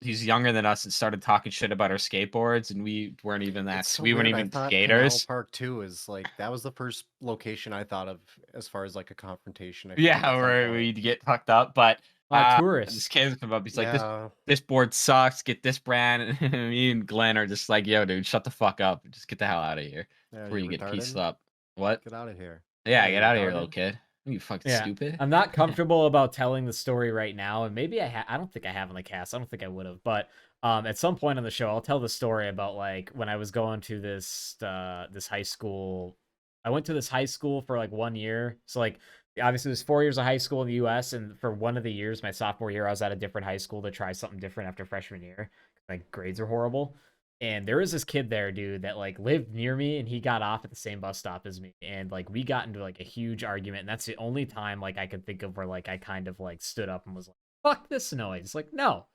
he's younger than us and started talking shit about our skateboards, and It's so we weren't weird. I even thought Canal skaters. Park too is like that was the first location I thought of as far as like a confrontation. I feel like Yeah, at some where point. we'd get fucked up, but, this Tourists. kid come up, he's like, Yeah. this board sucks, get this brand," and me and Glenn are just like, "Yo, dude, shut the fuck up, just get the hell out of here Yeah. before You you get pieced retarded? up." "What?" Get out of here. "Yeah, Yeah. get You out of here, little retarded? kid. You fucking Yeah. stupid." I'm not comfortable about telling the story right now, and maybe I don't think I have on the cast. I don't think I would have, but at some point on the show, I'll tell the story about like when I was going to this high school. I went to this high school for like 1 year. So like obviously there's 4 years of high school in the US, and for one of the years, my sophomore year, I was at a different high school to try something different after freshman year. My grades are horrible. And there was this kid there, dude, that like lived near me and he got off at the same bus stop as me. And like we got into like a huge argument. And that's the only time like I could think of where like I kind of like stood up and was like, fuck this noise. Like, no,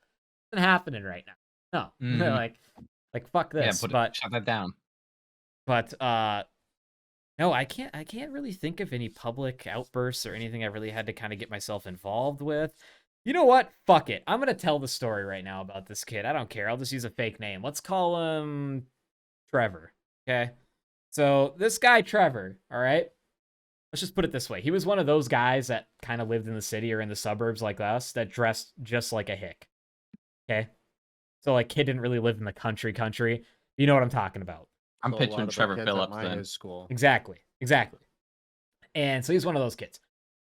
it's not happening right now. No. Mhm. like fuck Yeah, this. shut that down. But no, I can't really think of any public outbursts or anything I really had to kind of get myself involved with. You know what? Fuck it. I'm gonna tell the story right now about this kid. I don't care. I'll just use a fake name. Let's call him Trevor. Okay. So this guy, Trevor, all right. Let's just put it this way. He was one of those guys that kind of lived in the city or in the suburbs like us that dressed just like a hick. Okay. So like kid didn't really live in the country. You know what I'm talking about. I'm So a lot picturing of the Trevor kids at Phillips my high then. school. Exactly. And so he's one of those kids.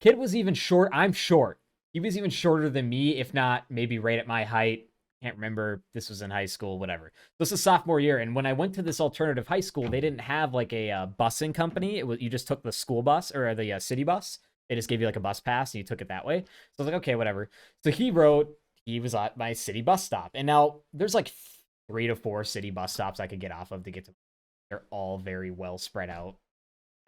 Kid was even short. I'm short. He was even shorter than me, if not maybe right at my height. Can't remember. This was in high school, whatever. This is sophomore year, and when I went to this alternative high school, they didn't have like a busing company. It was you just took the school bus or the city bus. They just gave you like a bus pass, and you took it that way. So I was like, okay, whatever. So he was at my city bus stop, and now there's like 3 to 4 city bus stops I could get off of to get to. They're all very well spread out,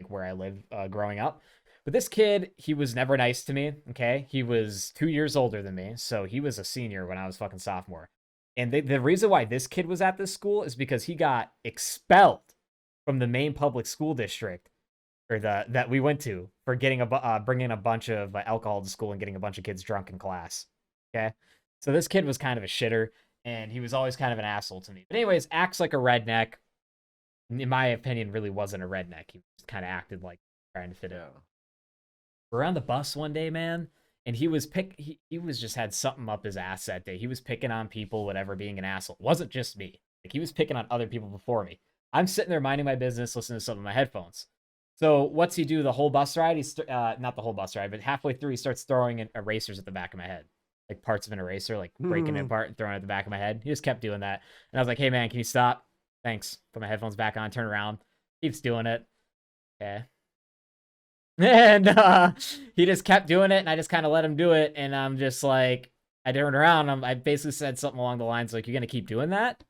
like where I lived growing up. But this kid, he was never nice to me. Okay, he was 2 years older than me, so he was a senior when I was fucking sophomore. And the reason why this kid was at this school is because he got expelled from the main public school district or the that we went to for getting bringing a bunch of alcohol to school and getting a bunch of kids drunk in class. Okay, so this kid was kind of a shitter, and he was always kind of an asshole to me. But anyways, acts like a redneck. In my opinion, really wasn't a redneck. He just kind of acted like trying to fit in. Yeah. We're on the bus one day, man, and he was just had something up his ass that day. He was picking on people, whatever, being an asshole. It wasn't just me. Like he was picking on other people before me. I'm sitting there minding my business, listening to something in my headphones. So what's he do the whole bus ride? He's not the whole bus ride, but halfway through he starts throwing erasers at the back of my head, like parts of an eraser, like breaking it apart and throwing it at the back of my head. He just kept doing that, and I was like, "Hey man, can you stop? Thanks." Put my headphones back on, turn around. Keeps doing it. Okay. And he just kept doing it, and I just kind of let him do it. And I'm just like, I turned around. I basically said something along the lines like, "You're gonna keep doing that?"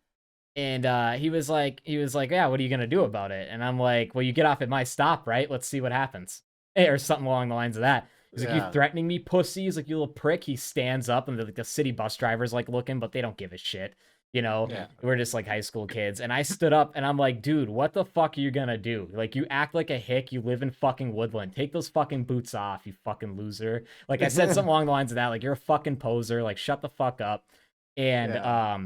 And he was like, "Yeah, what are you gonna do about it?" And I'm like, "Well, you get off at my stop, right? Let's see what happens." Or something along the lines of that. He's like, "You Yeah. threatening me, pussy?" He's like, "You little prick." He stands up, and the city bus driver's like looking, but they don't give a shit. Yeah. We're just like high school kids. And I stood up and I'm like, dude, what the fuck are you gonna do? Like, you act like a hick. You live in fucking Woodland. Take those fucking boots off, you fucking loser. Like, I said something along the lines of that. Like, you're a fucking poser. Like, shut the fuck up. And Yeah.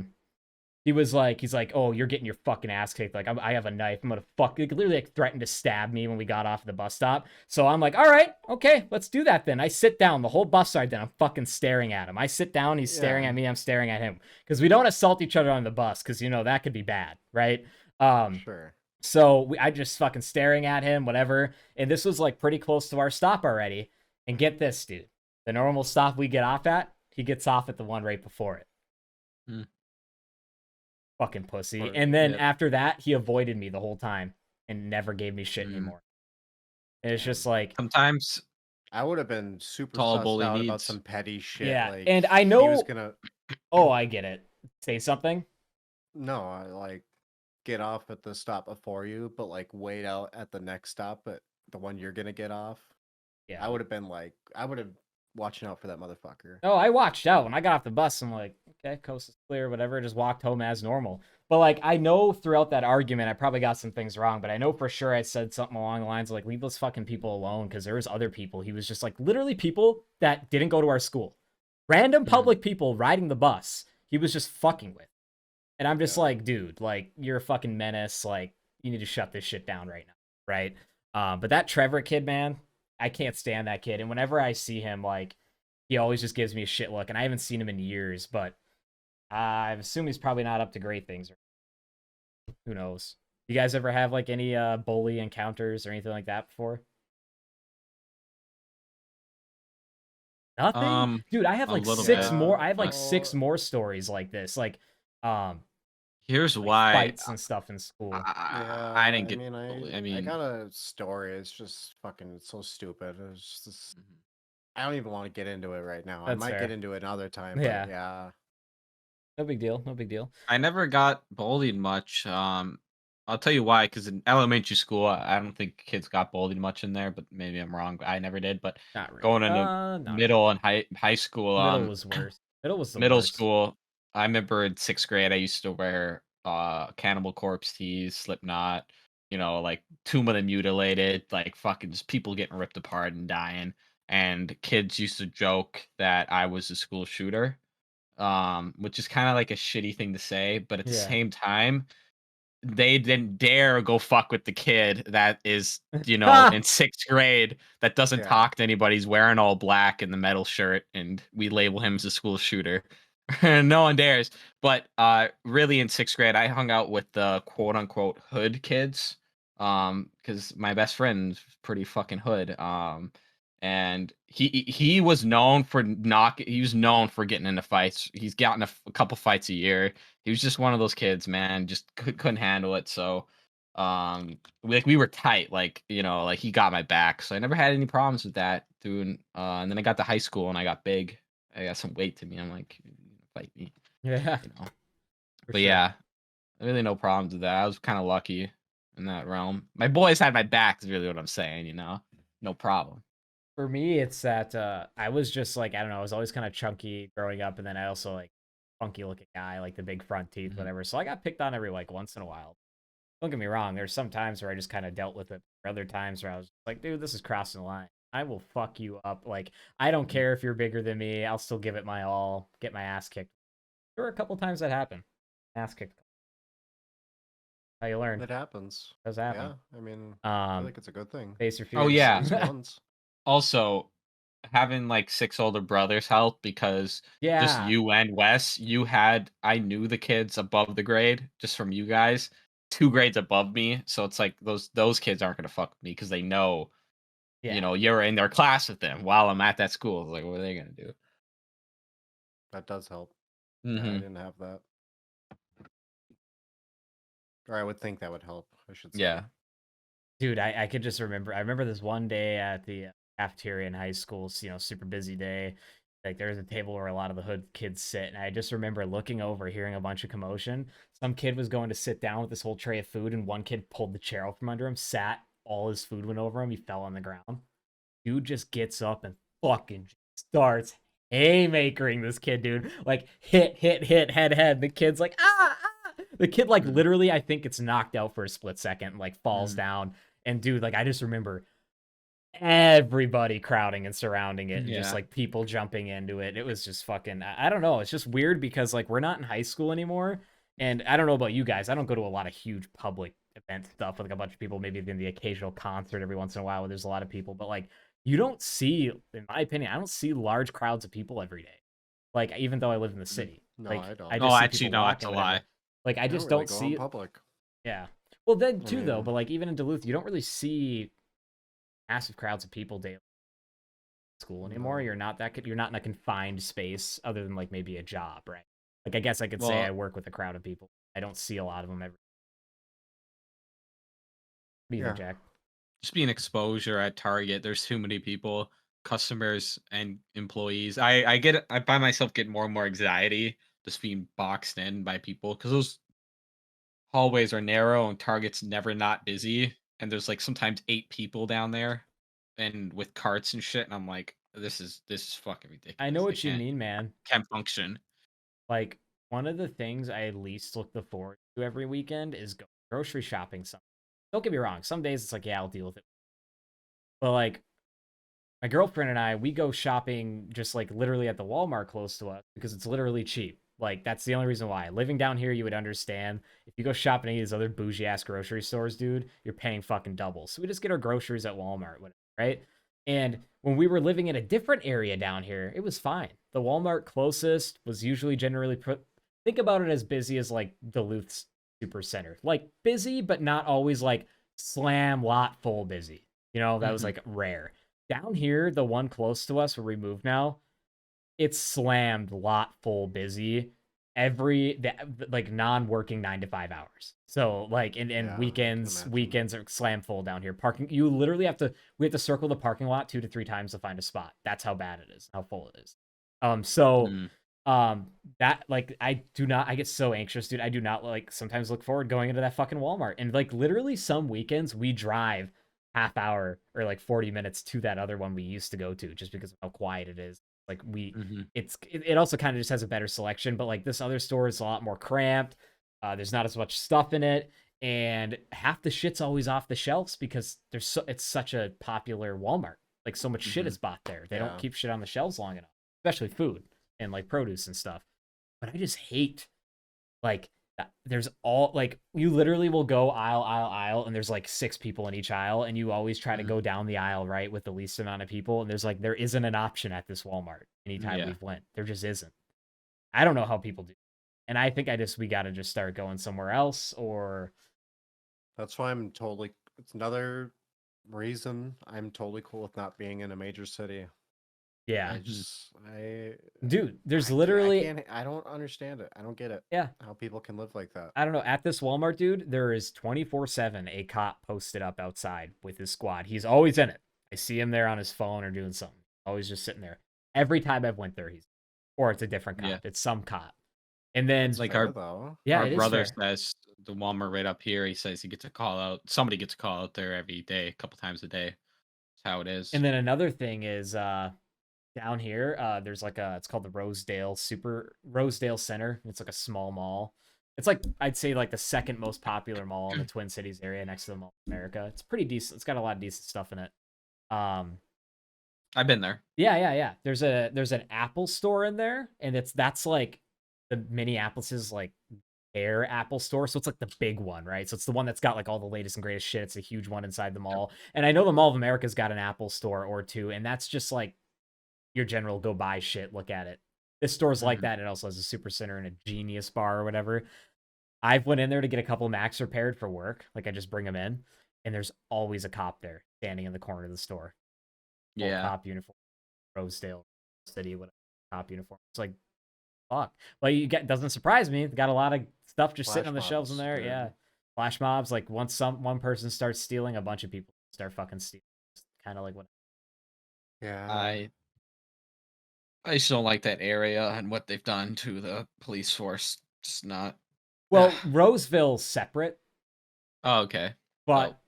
he's like, oh, you're getting your fucking ass kicked. Like, I have a knife. I'm gonna fuck. Like, literally, like, threatened to stab me when we got off the bus stop. So I'm like, all right, okay, let's do that then. I sit down. The whole bus ride, then I'm fucking staring at him. I sit down. He's staring Yeah. at me. I'm staring at him because we don't assault each other on the bus because that could be bad, right? Sure. So I just fucking staring at him, whatever. And this was like pretty close to our stop already. And get this, dude. The normal stop we get off at, he gets off at the one right before it. Hmm. Fucking pussy. Or- And then Yep. after that, he avoided me the whole time and never gave me shit Mm. anymore. And it's Damn. just like, Sometimes I would have been super Tall sussed bully out about needs. some petty shit. yeah. Like, And I he was know, gonna oh, I get it. Say something. like get off at the stop before you, but like wait out at the next stop at the one you're gonna get off. Yeah. I would have been like, I would have watching out for that motherfucker. Oh, I watched out when I got off the bus. I'm like, okay, coast is clear, whatever. Just walked home as normal. But like, I know throughout that argument, I probably got some things wrong. But I know for sure I said something along the lines of like, leave those fucking people alone, because there was other people. He was just like literally people that didn't go to our school, random public people riding the bus. He was just fucking with, and I'm just Yeah. like, dude, like you're a fucking menace. Like you need to shut this shit down right now, right? But that Trevor kid, man, I can't stand that kid. And whenever I see him, like, he always just gives me a shit look, and I haven't seen him in years, but I assume he's probably not up to great things. Who knows? You guys ever have like any bully encounters or anything like that before? Nothing? Dude, I have a like little six bit, more. I have like but- six more stories like this. Like Here's like why fights and stuff in school. I didn't get. I I got a story. It's just fucking so stupid. It's just, Mhm. I don't even want to get into it right now. I That's might fair. get into it another time. Yeah. But yeah. No big deal. No big deal. I never got bullied much. I'll tell you why. Because in elementary school, I don't think kids got bullied much in there, but maybe I'm wrong. I never did. But Not really. going into not middle and high school, middle was worse. Middle was the middle worst. school, I remember in 6th grade, I used to wear Cannibal Corpse tees, Slipknot, like Tomb of the Mutilated, like fucking just people getting ripped apart and dying. And kids used to joke that I was the school shooter, which is kind of like a shitty thing to say, but at the Yeah. same time, they didn't dare go fuck with the kid that is, in 6th grade that doesn't Yeah. talk to anybody. He's wearing all black in the metal shirt, and we label him as a school shooter. No one dares. But really in 6th grade, I hung out with the quote unquote hood kids. Because my best friend's pretty fucking hood. And he was known for he was known for getting into fights. He's gotten a couple fights a year. He was just one of those kids, man. Just couldn't handle it. So, we were tight. Like like he got my back. So I never had any problems with that, dude. And then I got to high school and I got big. I got some weight to me. I'm like, fight me, Yeah. For sure. yeah, really no problems with that. I was kind of lucky in that realm. My boys had my back. Is really what I'm saying. No problem. For me, it's that I was just like, I don't know, I was always kind of chunky growing up, and then I also like funky looking guy, like the big front teeth, Mhm. whatever. So I got picked on every like once in a while. Don't get me wrong, there's some times where I just kind of dealt with it. There are other times where I was like, dude, this is crossing the line. I will fuck you up. Like, I don't care if you're bigger than me. I'll still give it my all, get my ass kicked. There were a couple times that happened. Ass kicked. How you learn. It happens. Does happen. Yeah. I mean, I Um, think it's a good thing. face your fears. Oh, yeah. At least once. Also, having like 6 older brothers helped because just Yeah. you and Wes, I knew the kids above the grade just from you guys, 2 grades above me. So it's like those kids aren't gonna fuck with me because they know, Yeah. you're in their class with them while I'm at that school. It's like, what are they gonna do? That does help. Yeah, I Mm-hmm. didn't have that. Or I would think that would help, I should say. Yeah. Dude, I could just remember. I remember this one day at the cafeteria in high school. Super busy day. Like there was a table where a lot of the hood kids sit, and I just remember looking over, hearing a bunch of commotion. Some kid was going to sit down with this whole tray of food, and one kid pulled the chair out from under him, sat. All his food went over him. He fell on the ground. Dude just gets up and fucking starts haymakering this kid, dude. Like hit, head. The kid's like, ah, ah. The kid like literally, I think it's knocked out for a split second, like falls down. And dude, like I just remember everybody crowding and surrounding it and just Yeah. like people jumping into it. It was just fucking, I don't know. It's just weird because like we're not in high school anymore. And I don't know about you guys. I don't go to a lot of huge public event stuff with like a bunch of people, maybe even the occasional concert every once in a while where there's a lot of people. But like you don't see, in my opinion, I don't see large crowds of people every day. Like even though I live in the city. No, Like I don't. I Oh, just see actually, people no, that's walking, a whatever. lie. Like I I just don't really don't go see in public. yeah. Well then I too though, mean, but like even in Duluth, you don't really see massive crowds of people daily school anymore. no. You're not in a confined space other than like maybe a job, right? Like I guess I could say I Well, work with a crowd of people. I don't see a lot of them every. What do you think, Yeah. Jack? just being exposure at Target, there's too many people, customers and employees. I by myself get more and more anxiety just being boxed in by people because those hallways are narrow and Target's never not busy. And there's like sometimes 8 people down there and with carts and shit. And I'm like, this is fucking I know ridiculous. I what you mean, man. can't function. Like one of the things I at least look forward to every weekend is go grocery shopping. Some don't get me wrong. Some days it's like yeah, I'll deal with it. But like my girlfriend and I, we go shopping just like literally at the Walmart close to us because it's literally cheap. Like that's the only reason why. Living down here, you would understand. If you go shopping at any of these other bougie ass grocery stores, dude, you're paying fucking double. So we just get our groceries at Walmart, whatever, right? And when we were living in a different area down here, it was fine. The Walmart closest was usually generally think about it as busy as like Duluth's super center. Like busy, but not always like slam lot full busy. You know, that was Mhm. like rare. Down here, the one close to us where we moved now, it's slammed lot full busy like non-working 9 to 5 hours. So like and Yeah, I can weekends imagine. are slam full down here. Parking you literally we have to circle the parking lot 2 to 3 times to find a spot. That's how bad it is, how full it is. So Mm. that like I get so anxious, dude. I do not like sometimes look forward going into that fucking Walmart. And like literally some weekends we drive half hour or like 40 minutes to that other one we used to go to just because of how quiet it is. Like Mhm. it also kind of just has a better selection, but like this other store is a lot more cramped. There's not as much stuff in it, and half the shit's always off the shelves because it's such a popular Walmart. Like so much shit is Mhm. bought there. They don't Yeah. keep shit on the shelves long enough, especially food and like produce and stuff. But I just hate like there's all like you literally will go aisle and there's like 6 people in each aisle and you always try to Mhm. go down the aisle right with the least amount of people and there's like there isn't an option at this Walmart anytime Yeah. we've went. There just isn't. I don't know how people do. And I think we got to just start going somewhere else or That's why I'm totally. It's another reason I'm totally cool with not being in a major city. yeah. I Mhm. just I Dude, there's I literally can't. I don't understand it. I don't get it. yeah, How people can live like that. I don't know. At this Walmart, dude, there is 24/7 a cop posted up outside with his squad. He's always in it. I see him there on his phone or doing something. Always just sitting there. Every time I've went there, or it's a different Yeah. cop. It's some cop. And That's then Like fair though. yeah, our it is brother fair. says the Walmart right up here, he says he gets a call out. Somebody gets a call out there every day, a couple times a day. That's how it is. And then another thing is down here, there's like it's called the Rosedale Center. It's like a small mall. It's like I'd say like the second most popular mall in the Twin Cities area next to the Mall of America. It's pretty decent. It's got a lot of decent stuff in it. Um, I've been there. yeah. There's an Apple store in there, and that's like the Minneapolis's like Air Apple store. So it's like the big one, right? So it's the one that's got like all the latest and greatest shit. It's a huge one inside the Yep. mall. And I know the Mall of America's got an Apple store or two, and that's just like your general go buy shit, look at it. This store's like Mhm. that. It also has a super center and a Genius bar or whatever. I've went in there to get a couple Macs repaired for work. Like I just bring them in, and there's always a cop there standing in the corner of the store, full Yeah. cop uniform, Rosedale City, whatever cop uniform. It's like fuck. Well, you get doesn't surprise me. They got a lot of stuff just sitting Flash on the shelves in mobs, there. dude. Yeah, flash mobs. Like once one person starts stealing, a bunch of people start fucking stealing. Kind of like what. Yeah. I I just don't like that area and what they've done to the police force. Just not. Well, Roseville's separate, Oh, okay. Oh, but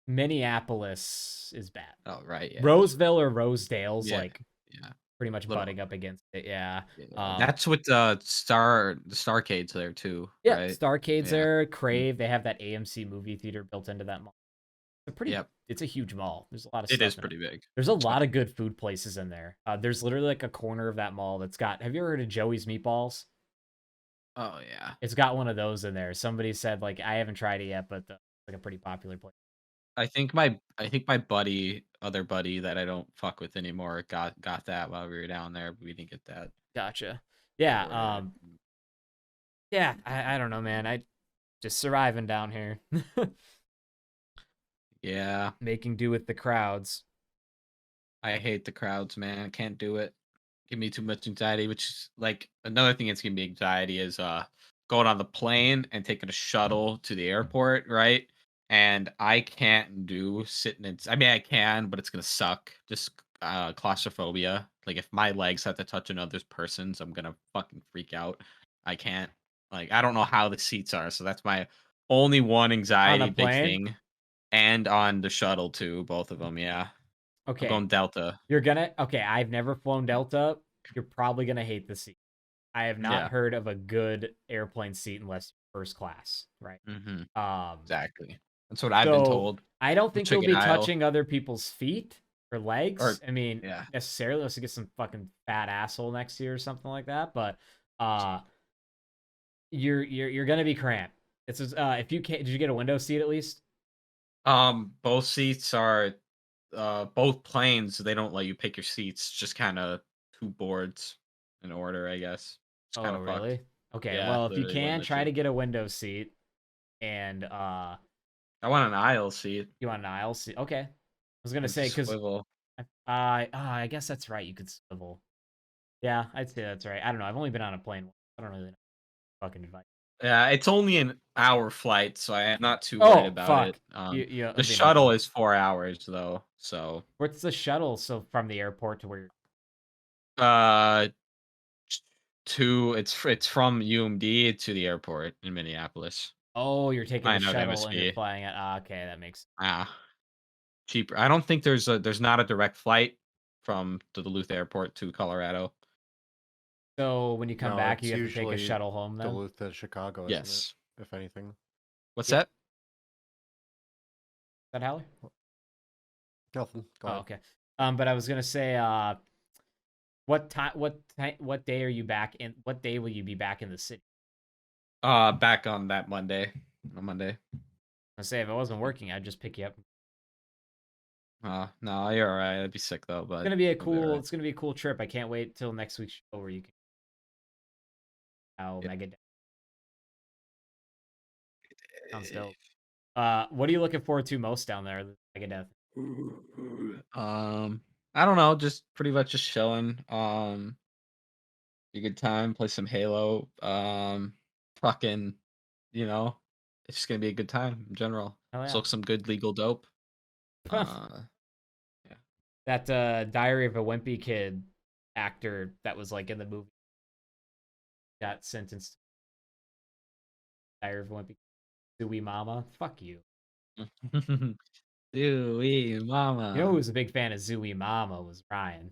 Minneapolis is bad. oh, right. Yeah. Roseville or Rosedale's Yeah. like Yeah. pretty much Little butting up against it. Yeah. yeah, that's with the Starcade's there too, Yeah. right? Starcade's Yeah. there. Mm, Crave. They have that AMC movie theater built into that mall. yep. It's a huge mall. There's a lot of It is stuff in it. pretty big. There's a It's lot of fucking good food places in there. There's literally like a corner of that mall that's got. Have you ever heard of Joey's Meatballs? oh, yeah. It's got one of those in there. Somebody said like I haven't tried it yet, but like a pretty popular place. I think my other buddy that I don't fuck with anymore got that while we were down there, but we didn't get that. Gotcha. We Yeah. ordered it. Yeah. I don't know, man. I just surviving down here, Yeah. making do with the crowds. I hate the crowds, man. I can't do it. Give me too much anxiety, which is like another thing that's giving me anxiety is going on the plane and taking a shuttle to the airport, right? And I can't do sitting in I mean I can, but it's gonna suck. Just claustrophobia. Like if my legs have to touch another person's, I'm gonna fucking freak out. I can't. Like I don't know how the seats are, so that's my only one On a anxiety big plane. thing. And on the shuttle too, both of them, yeah. I'm Okay. going Delta. You're gonna okay. I've never flown Delta. You're probably gonna hate the seat. I have not Yeah. heard of a good airplane seat unless first class, right? Mhm. Um, Exactly. That's what I've been so told. I don't think you'll Chicken be aisle touching other people's feet or or legs. I mean, yeah. necessarily unless you get some fucking fat asshole next to you or something like that. But uh, you're gonna be cramped. It's just, if you can't, did you get a window seat at least? Both seats are both planes, they don't let you pick your seats, just kinda 2 boards in order, I guess. It's Oh, kinda fucked. really? Okay. Yeah, Well, if you literally wouldn't can, let try you. to get a window seat, and I want an aisle seat you want an aisle seat. Okay. I was gonna with say the because swivel. I guess that's right. You could swivel. Yeah, I'd say that's right. I don't know. I've only been on a plane once. I don't really know fucking advice. Yeah, it's only an hour flight, so I am not too worried Oh about it. fuck. You The it'll be no shuttle problem. is 4 hours though, so, What's the shuttle? So from the airport to where you're uh it's from UMD to the airport in Minneapolis. oh, you're taking the I know the shuttle and you're MSP. flying it. Okay, that makes Ah, cheaper. I don't think there's not a direct flight from the Duluth airport to Colorado. so when you come No, back, it's you have to take a usually shuttle home then? Is Duluth to Chicago, isn't it? Yes. If anything. What's Yeah. Is that? that Halle? Nothing. Go Oh, ahead. okay. But I was gonna say, what day are you back in? What day will you be back in the city? Back on that Monday. On Monday. I say if I wasn't working, I'd just pick you up. No, you're all right. I'd be sick though, It's but gonna be a I'll be all cool. right. It's gonna be a cool trip. I can't wait till next week's show where you can. How Yep. mega sounds dope. What are you looking forward to most down there? The Megadeth. I don't know, just pretty much just chilling. A good time, play some Halo. Fucking, you know, it's just gonna be a good time in general. Oh yeah. Smoke some good legal dope. Uh, yeah. That Diary of a Wimpy Kid actor that was like in the movie got sentenced. Diary of a Wimpy Zooey Mama. Fuck you. Dewey, You know who mama. was a big fan of Zooey Mama was Ryan.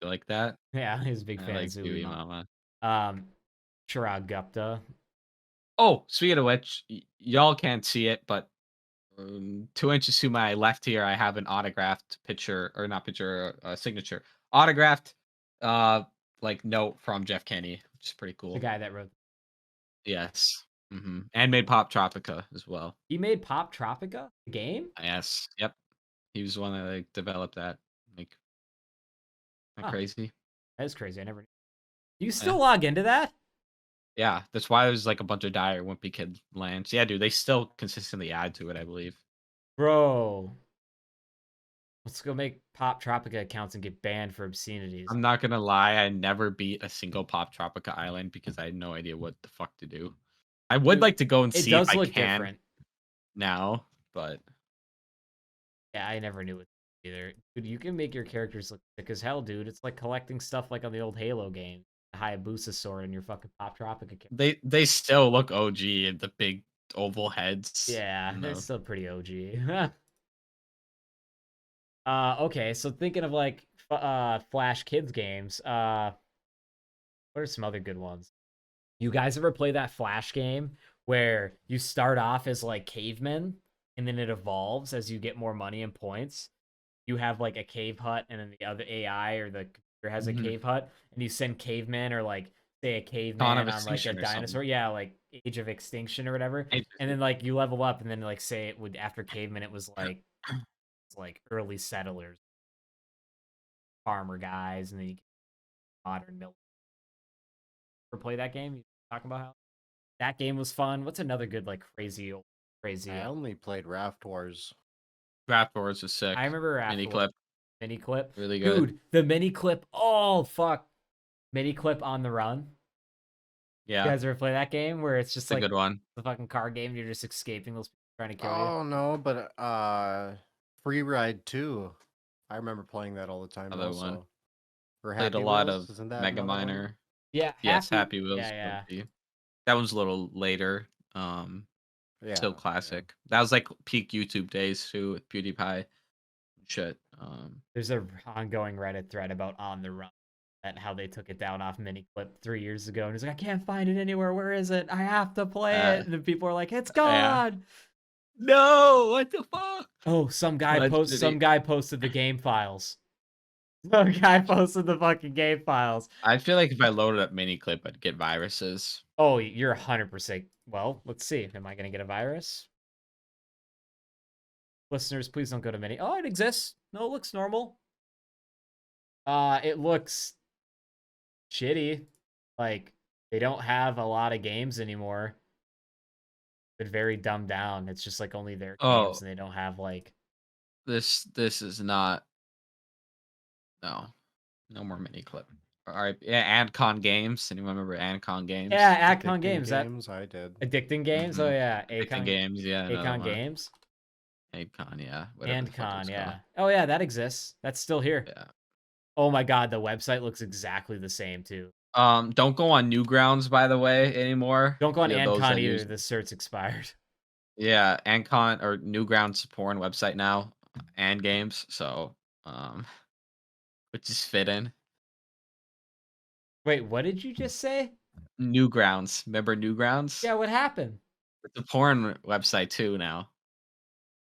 You like that? Yeah, he was a big I fan of like Zooey Dewey, Mama. mama. Chirag Gupta. Oh, speaking of which, y'all can't see it, but 2 inches to my left here, I have an autographed picture, or not picture, signature, autographed, uh, like note from Jeff Kenny, which is pretty The cool. guy that wrote. Yes. And made Pop Tropica as well. He made Pop Tropica, the game? Yes. Yep. He was the one that like developed that. Like, not Huh. crazy. That is crazy. I never knew. Do you Yeah. still log into that? Yeah. That's why there's like a bunch of dire wimpy kid lands. Yeah, dude. They still consistently add to it, I believe. Bro. Let's go make Pop Tropica accounts and get banned for obscenities. I'm not gonna lie, I never beat a single Pop Tropica island because I had no idea what the fuck to do. I would Dude, like to go and it see if does I look can different. now, but Yeah, I never knew it either. Dude, you can make your characters look sick as hell, dude. It's like collecting stuff like on the old Halo game. The Hayabusa sword and your fucking Pop Tropica character. they still look OG and the big oval heads. Yeah, And it's the still pretty OG. Okay, so thinking of like Flash Kids games. What are some other good ones? You guys ever play that Flash game where you start off as like cavemen and then it evolves as you get more money and points? You have like a cave hut and then the other AI or the computer has a Mhm. cave hut and you send cavemen or like say a Dawn of caveman on like a Extinction or something. dinosaur, yeah, like Age of Extinction or whatever, Ages, and yeah. then like you level up and then like say it would after cavemen it was like it's like early settlers, farmer guys, and then you get modern military. Ever play that game? You talking about how that game was fun. What's another good like crazy old crazy? I only played Raft Wars. Draft Wars is I sick. remember Mini after clip, mini clip, really good. dude. The mini clip. Oh fuck, mini clip on the run. You Yeah, guys ever play that game where it's just it's a like good one. the fucking car game? You're just escaping those people trying to kill you. Oh no, but Free Ride 2. I remember playing that all the time Another one. also. Or Played a Happy lot of Wheels, isn't that Mega another one? Miner. Yeah, Yes, happy. Happy Yeah, Wheels yeah. PUBG. That one's a little later. Still Yeah, yeah. classic. That was like peak YouTube days too with PewDiePie. Shit. There's a ongoing Reddit thread about On the Run and how they took it down off mini clip 3 years ago, and he's like, I can't find it anywhere. Where is it? I have to play uh, it. And then people are like, it's yeah. gone. No, what the fuck? Oh, some Legendary. guy posted the game files. Some guy posted the fucking game files. I feel like if I loaded up mini clip, I'd get viruses. Oh, you're 100%. Well, let's see. Am I going to get a virus? Listeners, please don't go to mini. Oh, it exists. No, it looks normal. It looks shitty. Like they don't have a lot of games anymore. But very dumbed down. It's just like only their games Oh, and they don't have like this is not. No, no more mini clip. All right, yeah, Ancon Games. Anyone remember Ancon Games? yeah, Acon Addicting Games. That games, I did. Addicting Games. Oh Mm-hmm. yeah, Addicting Games. Yeah, another Acon one. Games. Ancon, yeah, whatever And the fuck it Con, was called. yeah. Oh yeah, that exists. That's still here. Yeah. Oh my god, the website looks exactly the same too. Don't go on Newgrounds, by the way, anymore. Don't go on Yeah, those Ancon that either. use The cert's expired. yeah, Ancon or Newgrounds porn website now, and games. So, um, which is fitting. Wait, what did you just say? Newgrounds, remember Newgrounds? Yeah, what happened? It's a porn website too now.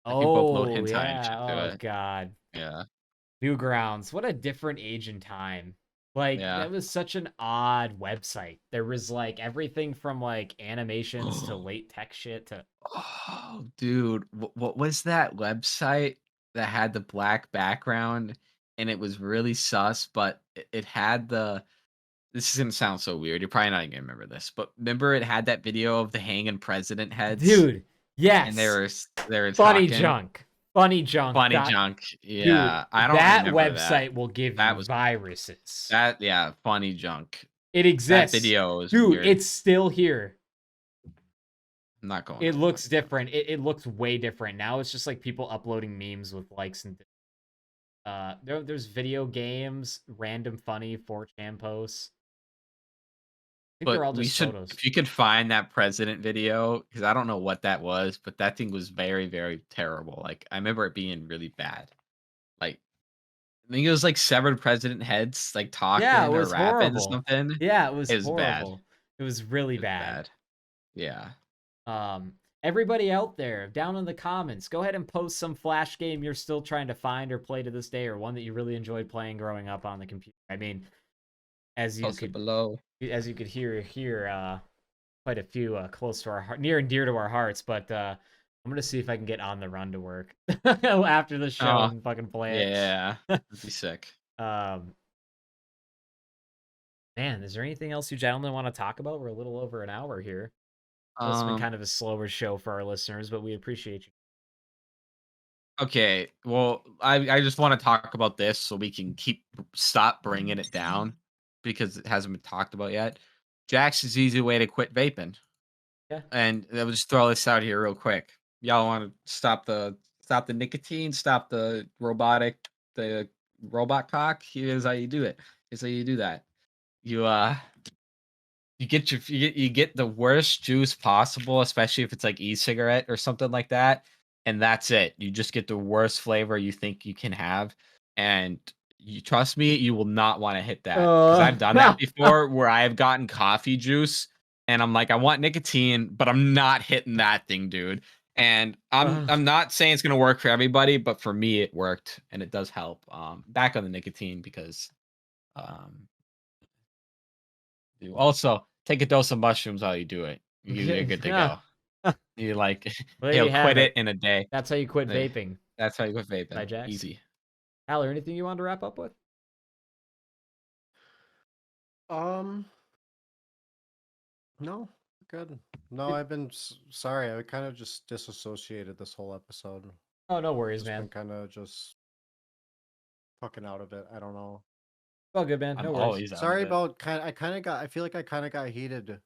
I can both load Oh hentai and yeah. shit to Oh it. god. Yeah, Newgrounds. What a different age and time. Like yeah. that was such an odd website. There was like everything from like animations to late tech shit to Oh, dude, what was that website that had the black background and it was really sus, but it had the this is gonna sound so weird. You're probably not even gonna remember this, but remember it had that video of the hanging president heads dude. and Yes. they were Funny talking junk. Funny junk. funny junk. Dude, Yeah, I don't that remember that. website will give That you was viruses. that yeah, funny junk. It That exists. video was Dude, weird. it's still here. I'm not going It on that. looks different. It looks way different. Now it's just like people uploading memes with likes and there's video games, random funny 4chan posts. I think they're But all we just should photos. if you could find that president video, because I don't know what that was, but that thing was very, very terrible. Like, I remember it being really bad. Like, I think it was like severed president heads, like Yeah, it talking or was rapping or horrible. something. Yeah, it was It was bad. horrible. It was really It was bad. bad. Yeah. Everybody out there, down in the comments, go ahead and post some Flash game you're still trying to find or play to this day, or one that you really enjoyed playing growing up on the computer. I mean, as you Post it could below. hear here, quite a few close to our heart, near and dear to our hearts. But I'm gonna see if I can get On the Run to work after the show Oh, and fucking play yeah. it. That'd be sick. um, Man, is there anything else you gentlemen want to talk about? We're a little over an hour here. Well, it's been Um, kind of a slower show for our listeners, but we appreciate you. okay. Well, I just want to talk about this so we can stop bringing it down because it hasn't been talked about yet. Jack's is easy way to quit vaping. Yeah. And I will just throw this out here real quick. Y'all want to stop the nicotine, stop the robot cock. Here's how you do it. Here's how you do that. You you get the worst juice possible, especially if it's like e-cigarette or something like that, and that's it. You just get the worst flavor you think you can have, and you trust me, you will not want to hit that because I've done that before where I have gotten coffee juice and I'm like, I want nicotine, but I'm not hitting that thing, dude. And I'm not saying it's gonna work for everybody, but for me it worked and it does help. Back on the nicotine because um you also take a dose of mushrooms while you do it. You're good to go. You like Well, there he'll you have quit it. it in a day. That's how you quit Yeah. vaping. That's how you quit vaping. Dijax. Easy. Tyler, anything you wanted to wrap up with? No, good. No, I've been sorry. I kind of just disassociated this whole episode. Oh, no worries, Just man. been kind of just fucking out of it. I don't know. All good, man. I'm No worries. always out Sorry of it. about I feel like I kind of got heated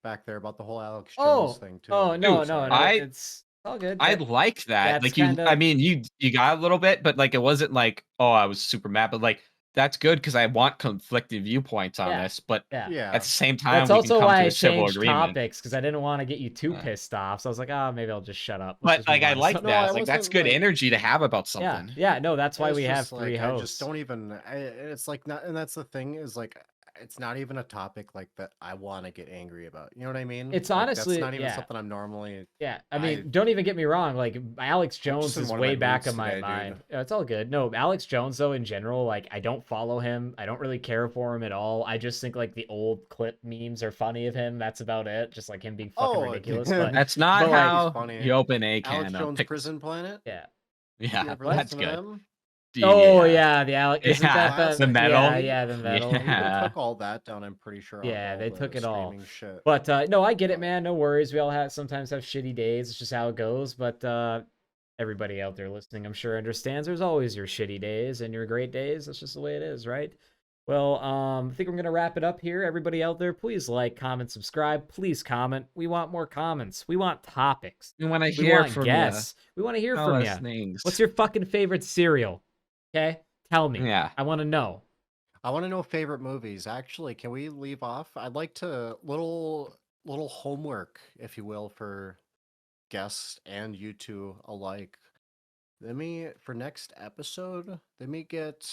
back there about the whole Alex Oh, Jones thing too. oh no, Dude, no, no. I- It's all good. I like that. that's Like you, kinda- I mean, you got a little bit, but like it wasn't like, oh, I was super mad. But like that's good because I want conflicting viewpoints on Yeah. this. But Yeah. Yeah. at the same time, That's we also can come why to I a civil changed agreement. topics because I didn't want to get you too Yeah. pissed off. So I was like, oh, maybe I'll just shut up. Let's But just like move I on to like something No, that. I Like that's wasn't, good like- energy to have about Yeah, something. yeah, no, that's why It's we have just, three like, hosts. I just don't even. It's like not, and that's the thing is like, it's not even a topic like that I want to get angry about. You know what I mean? It's Like, honestly- that's not even yeah. something I'm normally. Yeah, I mean, I- don't even get me wrong. Like Alex just Jones in is one of way my back moods in my today, dude. mind. It's all good. No, Alex Jones though, in general, like I don't follow him. I don't really care for him at all. I just think like the old clip memes are funny of him. That's about it. Just like him being fucking Oh, ridiculous. yeah. But That's not but, like, how funny. you open a Alex can of Jones pickles. Prison Planet. yeah. You Yeah, ever that's listen to good. them? Oh yeah, the Alex. Isn't Yeah, that the metal? Yeah, yeah, the metal. They Yeah. took all that down. I'm pretty sure. off Yeah, all they the took it all. streaming Shit. But no, I get it, man. No worries. We all sometimes have shitty days. It's just how it goes. But everybody out there listening, I'm sure understands. There's always your shitty days and your great days. That's just the way it is, right? Well, I think we're gonna wrap it up here. Everybody out there, please like, comment, subscribe. Please comment. We want more comments. We want topics. We want to We hear want from guests. We want to hear you. from you. Things. What's your fucking favorite cereal? Okay, tell me. Yeah. I want to know. I want to know favorite movies. Actually, can we leave off? I'd like to little homework, if you will, for guests and you two alike. For next episode, let me get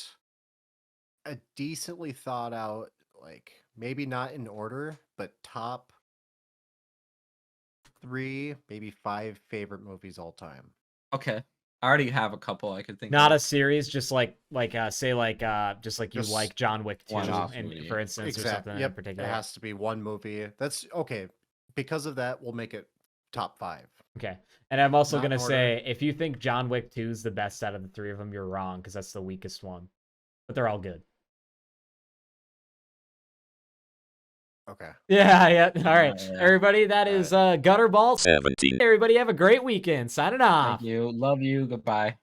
a decently thought out, like maybe not in order, but top 3, maybe 5 favorite movies all time. Okay. I already have a couple I could think Not of. a series, just say like just like you Just like John Wick 2, one-off and movie. for instance, or something in Yep. It particular. has to be one movie. That's okay. Because of that, we'll make it top 5. Okay. And I'm also Not gonna in say, if you think John Wick 2 is the best out of the 3 of them, you're wrong, because that's the weakest one. But they're all good. Okay. Yeah, yeah. All right. Yeah. Everybody, that is Gutterball. 17. Everybody have a great weekend. Signing off. Thank you. Love you. Goodbye.